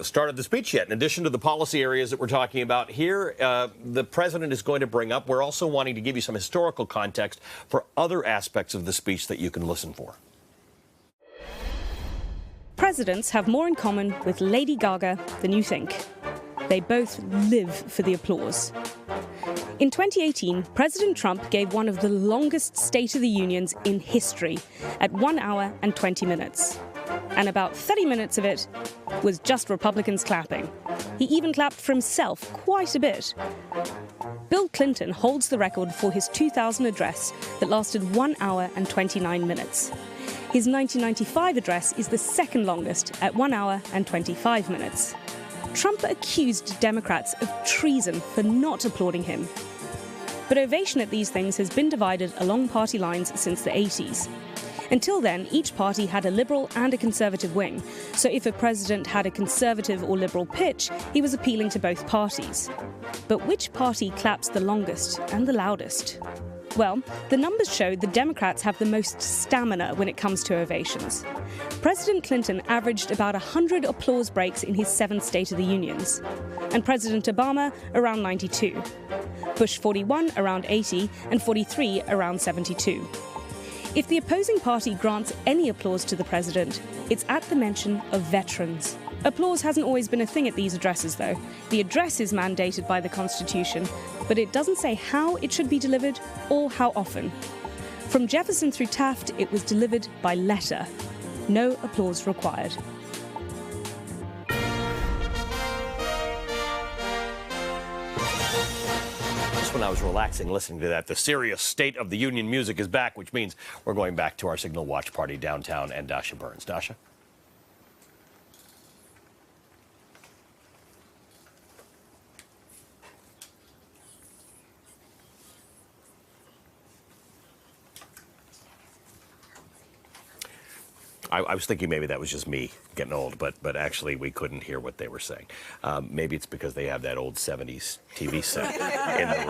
started the speech yet. In addition to the policy areas that we're talking about here, the president is going to bring up, we're also wanting to give you some historical context for other aspects of the speech that you can listen for. Presidents have more in common with Lady Gaga than you think. They both live for the applause. In 2018, President Trump gave one of the longest State of the Unions in history at 1 hour and 20 minutes. And about 30 minutes of it was just Republicans clapping. He even clapped for himself quite a bit. Bill Clinton holds the record for his 2000 address that lasted 1 hour and 29 minutes. His 1995 address is the second longest at 1 hour and 25 minutes. Trump accused Democrats of treason for not applauding him. But ovation at these things has been divided along party lines since the 80s. Until then, each party had a liberal and a conservative wing, so if a president had a conservative or liberal pitch, he was appealing to both parties. But which party claps the longest and the loudest? Well, the numbers show the Democrats have the most stamina when it comes to ovations. President Clinton averaged about 100 applause breaks in his 7 State of the Unions, and President Obama around 92. Bush 41 around 80, and 43 around 72. If the opposing party grants any applause to the president, it's at the mention of veterans. Applause hasn't always been a thing at these addresses, though. The address is mandated by the Constitution, but it doesn't say how it should be delivered or how often. From Jefferson through Taft, it was delivered by letter. No applause required. When I was relaxing listening to that, the serious State of the Union music is back, which means we're going back to our Signal watch party downtown and Dasha Burns. Dasha? I was thinking maybe that was just me getting old, but actually we couldn't hear what they were saying. Maybe it's because they have that old 70s TV set in the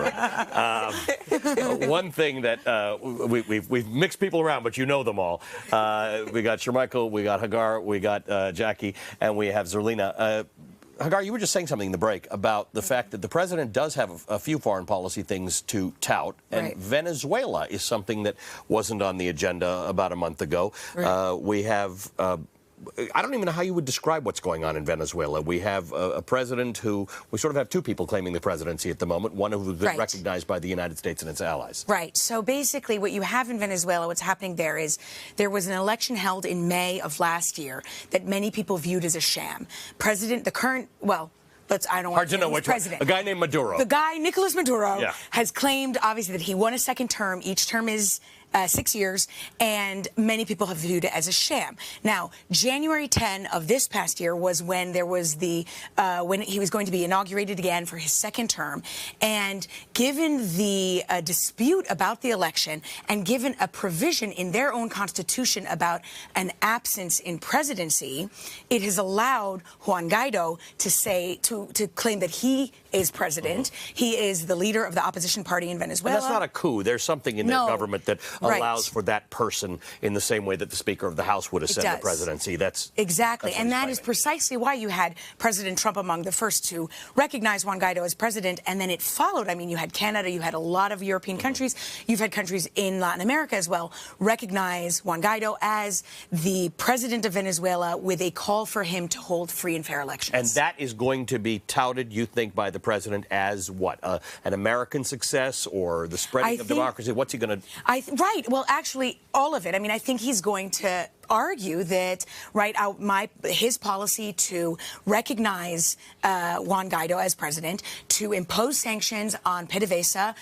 room. One thing that we've mixed people around, but you know them all. We got Shermichael, we got Hagar, we got Jackie, and we have Zerlina. Hagar, you were just saying something in the break about the fact that the president does have a few foreign policy things to tout, and Venezuela is something that wasn't on the agenda about a month ago. We have... I don't even know how you would describe what's going on in Venezuela. We have a president who, we sort of have two people claiming the presidency at the moment, one who's been recognized by the United States and its allies. Right. So basically what you have in Venezuela, what's happening there is there was an election held in May of last year that many people viewed as a sham. The current, well, I don't Hard to know which president. A guy named Maduro. The guy, Nicolas Maduro, has claimed, obviously, that he won a second term. Each term is 6 years, and many people have viewed it as a sham. Now, January 10 of this past year was when there was when he was going to be inaugurated again for his second term, and given the dispute about the election, and given a provision in their own constitution about an absence in presidency, it has allowed Juan Guaido to claim that he is president. He is the leader of the opposition party in Venezuela. And that's not a coup. There's something in their government that allows for that person in the same way that the Speaker of the House would ascend the presidency. That's exactly, and that is precisely why you had President Trump among the first to recognize Juan Guaido as president, and then it followed. I mean, you had Canada, you had a lot of European countries, you've had countries in Latin America as well recognize Juan Guaido as the president of Venezuela with a call for him to hold free and fair elections. And that is going to be touted, you think, by the president as what? An American success or the spreading of democracy? What's he going to... Right. Well, actually, all of it. I mean, I think he's going to argue that, his policy to recognize Juan Guaido as president, to impose sanctions on PDVSA,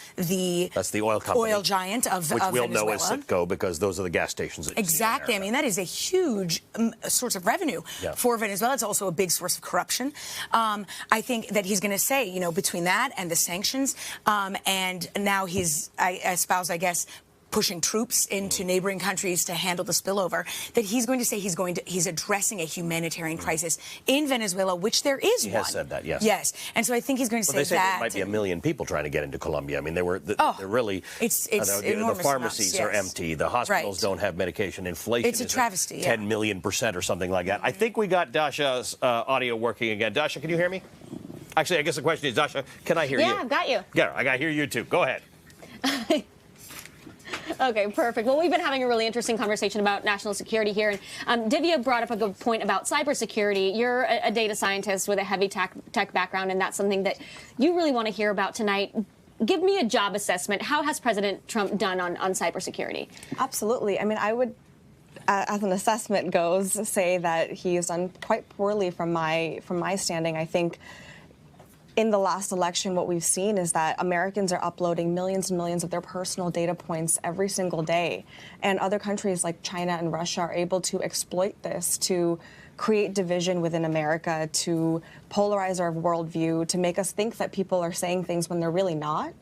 that's the oil company, oil giant of which we'll Venezuela. know as Citgo because those are the gas stations. That Exactly. I mean, that is a huge source of revenue for Venezuela. It's also a big source of corruption. I think that he's going to say, you know, between that and the sanctions, and now I espouse, I guess, pushing troops into neighboring countries to handle the spillover, that he's going to say he's addressing a humanitarian crisis in Venezuela, which there is one. He has said that, yes. Yes, and so I think he's going to say they say that. there might be 1 million people trying to get into Colombia. I mean, they're really... It's the pharmacies are empty. The hospitals don't have medication. Inflation It's a travesty, 10 million% or something like that. I think we got Dasha's audio working again. Dasha, can you hear me? Actually, I guess the question is, Dasha, can I hear you? Yeah, I've got you. Yeah, I got to hear you too. Go ahead. Okay, perfect. Well, we've been having a really interesting conversation about national security here. And Divya brought up a good point about cybersecurity. You're a data scientist with a heavy tech background, and that's something that you really want to hear about tonight. Give me a job assessment. How has President Trump done on cybersecurity? Absolutely. I mean, I would, as an assessment goes, say that he's done quite poorly from my standing. I think in the last election, what we've seen is that Americans are uploading millions and millions of their personal data points every single day. And other countries like China and Russia are able to exploit this to create division within America, to polarize our worldview, to make us think that people are saying things when they're really not.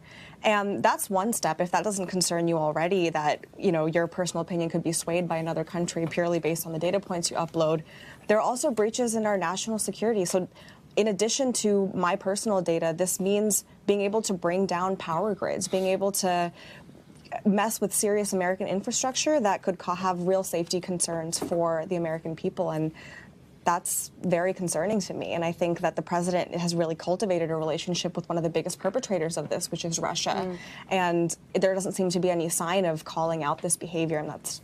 And that's one step. If that doesn't concern you already, that, you know, your personal opinion could be swayed by another country purely based on the data points you upload, there are also breaches in our national security. So in addition to my personal data, this means being able to bring down power grids, being able to mess with serious American infrastructure that could have real safety concerns for the American people. And that's very concerning to me. And I think that the president has really cultivated a relationship with one of the biggest perpetrators of this, which is Russia. And there doesn't seem to be any sign of calling out this behavior, and that's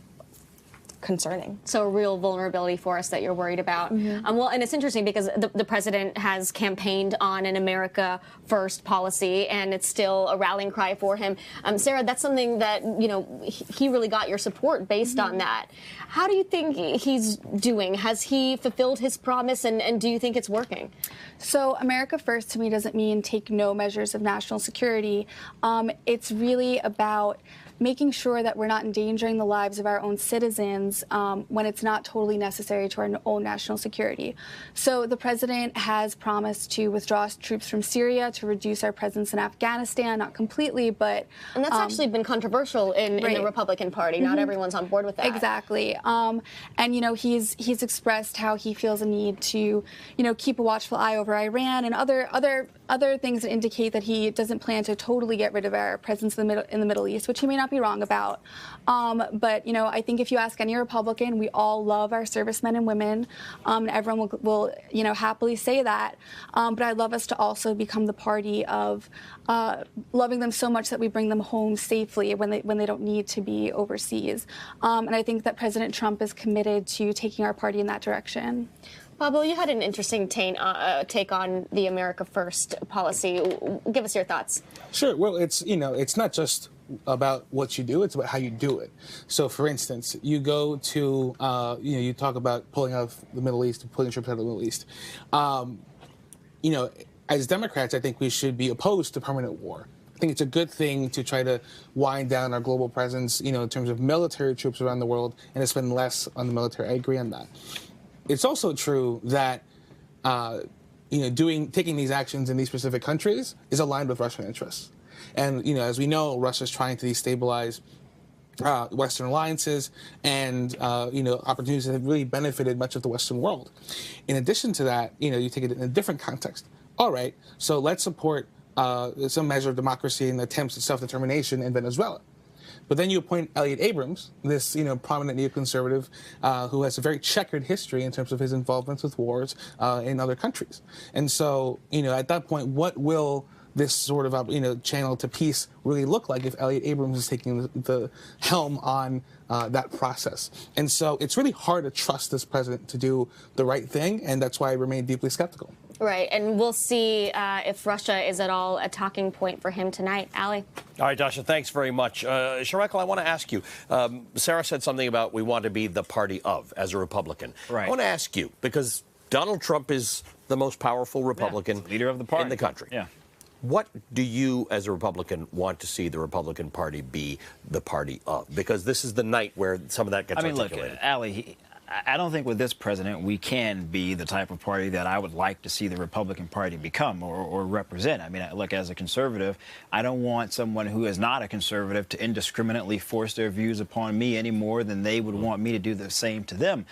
concerning. So a real vulnerability for us that you're worried about. Well, and it's interesting because the president has campaigned on an America First policy, and it's still a rallying cry for him. Sarah, that's something that, you know, he really got your support based on that. How do you think he's doing? Has he fulfilled his promise, and do you think it's working? So America First to me doesn't mean take no measures of national security. It's really about making sure that we're not endangering the lives of our own citizens when it's not totally necessary to our own national security. So the president has promised to withdraw troops from Syria to reduce our presence in Afghanistan, not completely, but... And that's actually been controversial in the Republican Party. Not everyone's on board with that. Exactly. And, you know, he's expressed how he feels a need to, you know, keep a watchful eye over Iran and other things that indicate that he doesn't plan to totally get rid of our presence in the Middle East, which he may not be wrong about. But, you know, I think if you ask any Republican, we all love our servicemen and women, and everyone will, you know, happily say that. But I'd love us to also become the party of loving them so much that we bring them home safely when they don't need to be overseas. And I think that President Trump is committed to taking our party in that direction. Pablo, you had an interesting take on the America First policy. Give us your thoughts. Sure. Well, it's not just about what you do, it's about how you do it. So, for instance, you go to, you talk about pulling out of the Middle East, pulling troops out of the Middle East. As Democrats, I think we should be opposed to permanent war. I think it's a good thing to try to wind down our global presence, in terms of military troops around the world, and to spend less on the military. I agree on that. It's also true that, taking these actions in these specific countries is aligned with Russian interests. And, as we know, Russia's trying to destabilize Western alliances and, opportunities that have really benefited much of the Western world. In addition to that, you take it in a different context. All right, so let's support some measure of democracy and attempts at self-determination in Venezuela. But then you appoint Elliott Abrams, this prominent neoconservative who has a very checkered history in terms of his involvements with wars in other countries. And so, at that point, what will this sort of channel to peace really look like if Elliott Abrams is taking the helm on that process? And so it's really hard to trust this president to do the right thing, and that's why I remain deeply skeptical. Right, and we'll see if Russia is at all a talking point for him tonight. Ali? All right, Dasha, thanks very much. Sharekal, I want to ask you, Sarah said something about we want to be the party of as a Republican. Right. I want to ask you, because Donald Trump is the most powerful Republican leader of the party in the country. Yeah. What do you, as a Republican, want to see the Republican Party be the party of? Because this is the night where some of that gets articulated. Look, Ali, I don't think with this president we can be the type of party that I would like to see the Republican Party become or represent. I mean, look, as a conservative, I don't want someone who is not a conservative to indiscriminately force their views upon me any more than they would want me to do the same to them.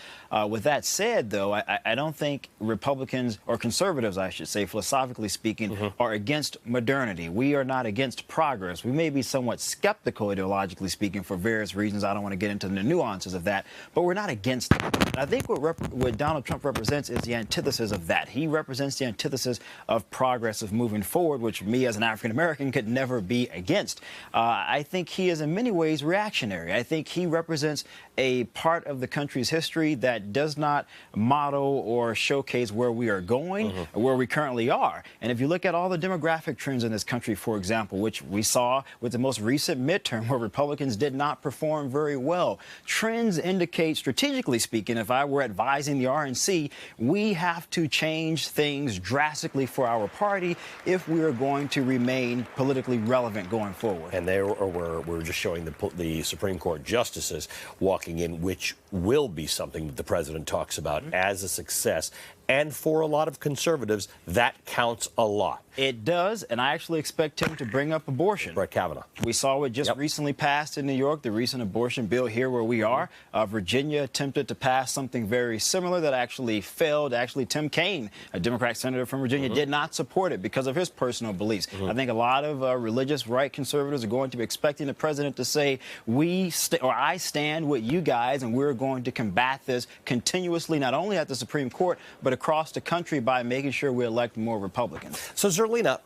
With that said, though, I don't think Republicans, or conservatives, I should say, philosophically speaking, are against modernity. We are not against progress. We may be somewhat skeptical, ideologically speaking, for various reasons. I don't want to get into the nuances of that, but we're not against it. And I think what Donald Trump represents is the antithesis of that. He represents the antithesis of progress, of moving forward, which me as an African-American could never be against. I think he is in many ways reactionary. I think he represents a part of the country's history that does not model or showcase where we are going, or where we currently are. And if you look at all the demographic trends in this country, for example, which we saw with the most recent midterm where Republicans did not perform very well, trends indicate, strategically speaking, if I were advising the RNC, we have to change things drastically for our party if we are going to remain politically relevant going forward. And we're just showing the Supreme Court justices walking in, which will be something that the president talks about as a success. And for a lot of conservatives, that counts a lot. It does, and I actually expect him to bring up abortion. Brett Kavanaugh. We saw what just recently passed in New York, the recent abortion bill here where we are. Virginia attempted to pass something very similar that actually failed. Actually, Tim Kaine, a Democrat senator from Virginia, did not support it because of his personal beliefs. I think a lot of religious right conservatives are going to be expecting the president to say, I stand with you guys, and we're going to combat this continuously, not only at the Supreme Court, but across the country by making sure we elect more Republicans. So, Zerlina,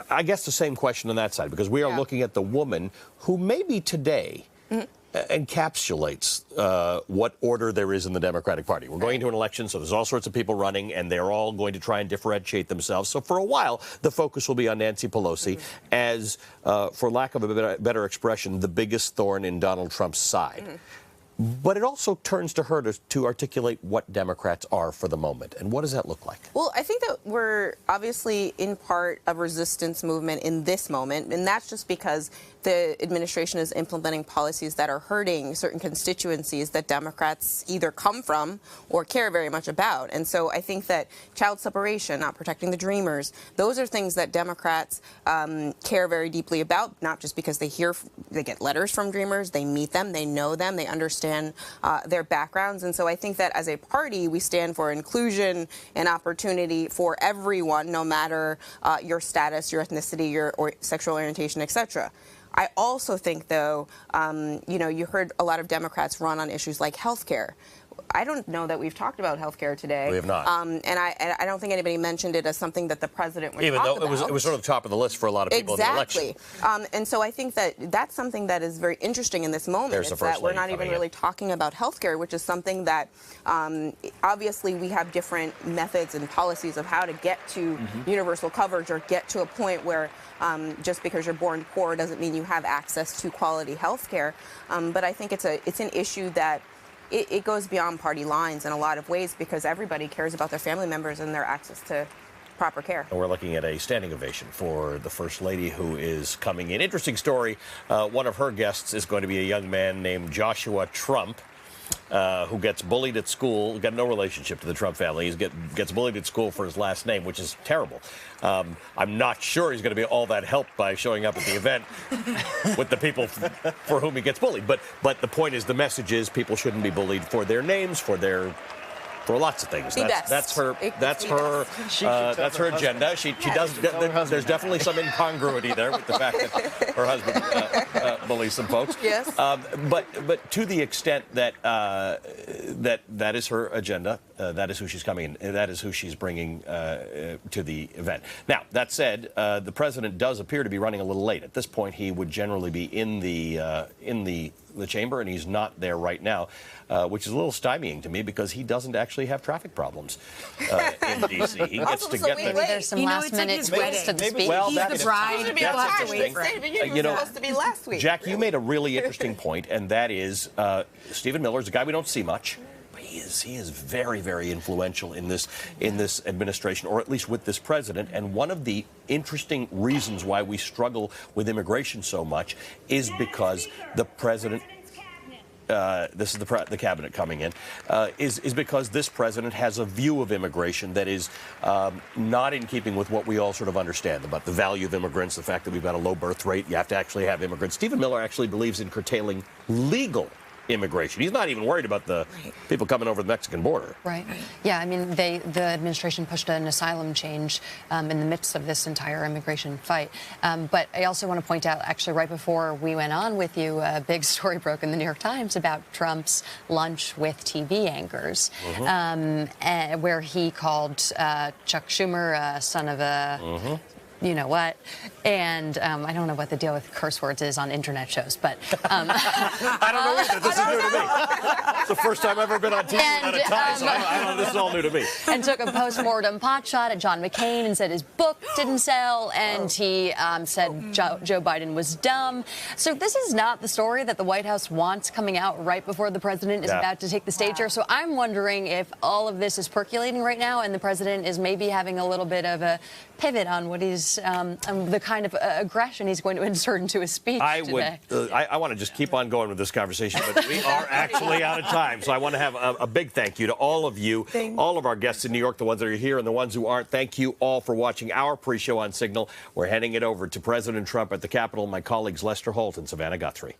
I guess the same question on that side, because we are looking at the woman who maybe today encapsulates what order there is in the Democratic Party. We're going into an election, so there's all sorts of people running, and they're all going to try and differentiate themselves. So for a while, the focus will be on Nancy Pelosi as, for lack of a better expression, the biggest thorn in Donald Trump's side. But it also turns to her to articulate what Democrats are for the moment. And what does that look like? Well, I think that we're obviously in part a resistance movement in this moment, and that's just because the administration is implementing policies that are hurting certain constituencies that Democrats either come from or care very much about. And so I think that child separation, not protecting the Dreamers, those are things that Democrats care very deeply about, not just because they get letters from Dreamers, they meet them, they know them, they understand their backgrounds. And so I think that as a party, we stand for inclusion and opportunity for everyone, no matter your status, your ethnicity, your sexual orientation, etc. I also think, though, you heard a lot of Democrats run on issues like health care. I don't know that we've talked about health care today. We have not. And I don't think anybody mentioned it as something that the president would Even talk though about. it was sort of top of the list for a lot of people in the election. Exactly. And so I think that that's something that is very interesting in this moment. There's is the first that we're lady not even coming really in. talking about health care, which is something that obviously we have different methods and policies of how to get to universal coverage or get to a point where just because you're born poor doesn't mean you have access to quality health care. But I think it's an issue that it goes beyond party lines in a lot of ways because everybody cares about their family members and their access to proper care. And we're looking at a standing ovation for the First Lady who is coming in. Interesting story. One of her guests is going to be a young man named Joshua Trump, who gets bullied at school, got no relationship to the Trump family. He gets bullied at school for his last name, which is terrible. I'm not sure he's going to be all that helped by showing up at the event with the people for whom he gets bullied. But the point is, the message is people shouldn't be bullied for their names, for their for lots of things. Be best. That's her agenda. She does. There's definitely some incongruity there with the fact that her husband bullies some folks. Yes. But to the extent that that is her agenda, that is who she's coming in. That is who she's bringing to the event. Now, that said, the president does appear to be running a little late. At this point, he would generally be in the chamber, and he's not there right now, which is a little stymieing to me because he doesn't actually have traffic problems in D.C. He gets to get there. There's some last-minute waits to the speech. Well, He's the bride. People have to wait for it. You know, supposed to be last week. Jack, you made a really interesting point, and that is Stephen Miller is a guy we don't see much. He is very, very influential in this administration, or at least with this president. And one of the interesting reasons why we struggle with immigration so much is because the president. This is the cabinet coming in, is because this president has a view of immigration that is not in keeping with what we all sort of understand about the value of immigrants, the fact that we've got a low birth rate. You have to actually have immigrants. Stephen Miller actually believes in curtailing legal immigration. He's not even worried about the people coming over the Mexican border. Right. Yeah, I mean, the administration pushed an asylum change in the midst of this entire immigration fight. But I also want to point out, actually, right before we went on with you, a big story broke in the New York Times about Trump's lunch with TV anchors, where he called Chuck Schumer a son of a... you know what, and I don't know what the deal with curse words is on internet shows, but I don't know either. This is new to me. It's the first time I've ever been on TV at a time, so I don't know. This is all new to me. And took a post-mortem potshot at John McCain and said his book didn't sell, and he said Joe Biden was dumb. So this is not the story that the White House wants coming out right before the president is about to take the stage here. So I'm wondering if all of this is percolating right now, and the president is maybe having a little bit of a pivot on what he's the kind of aggression he's going to insert into his speech today. I want to just keep on going with this conversation, but we are actually out of time. So I want to have a big thank you to all of you, all of our guests in New York, the ones that are here and the ones who aren't. Thank you all for watching our pre-show on Signal. We're handing it over to President Trump at the Capitol, my colleagues Lester Holt and Savannah Guthrie.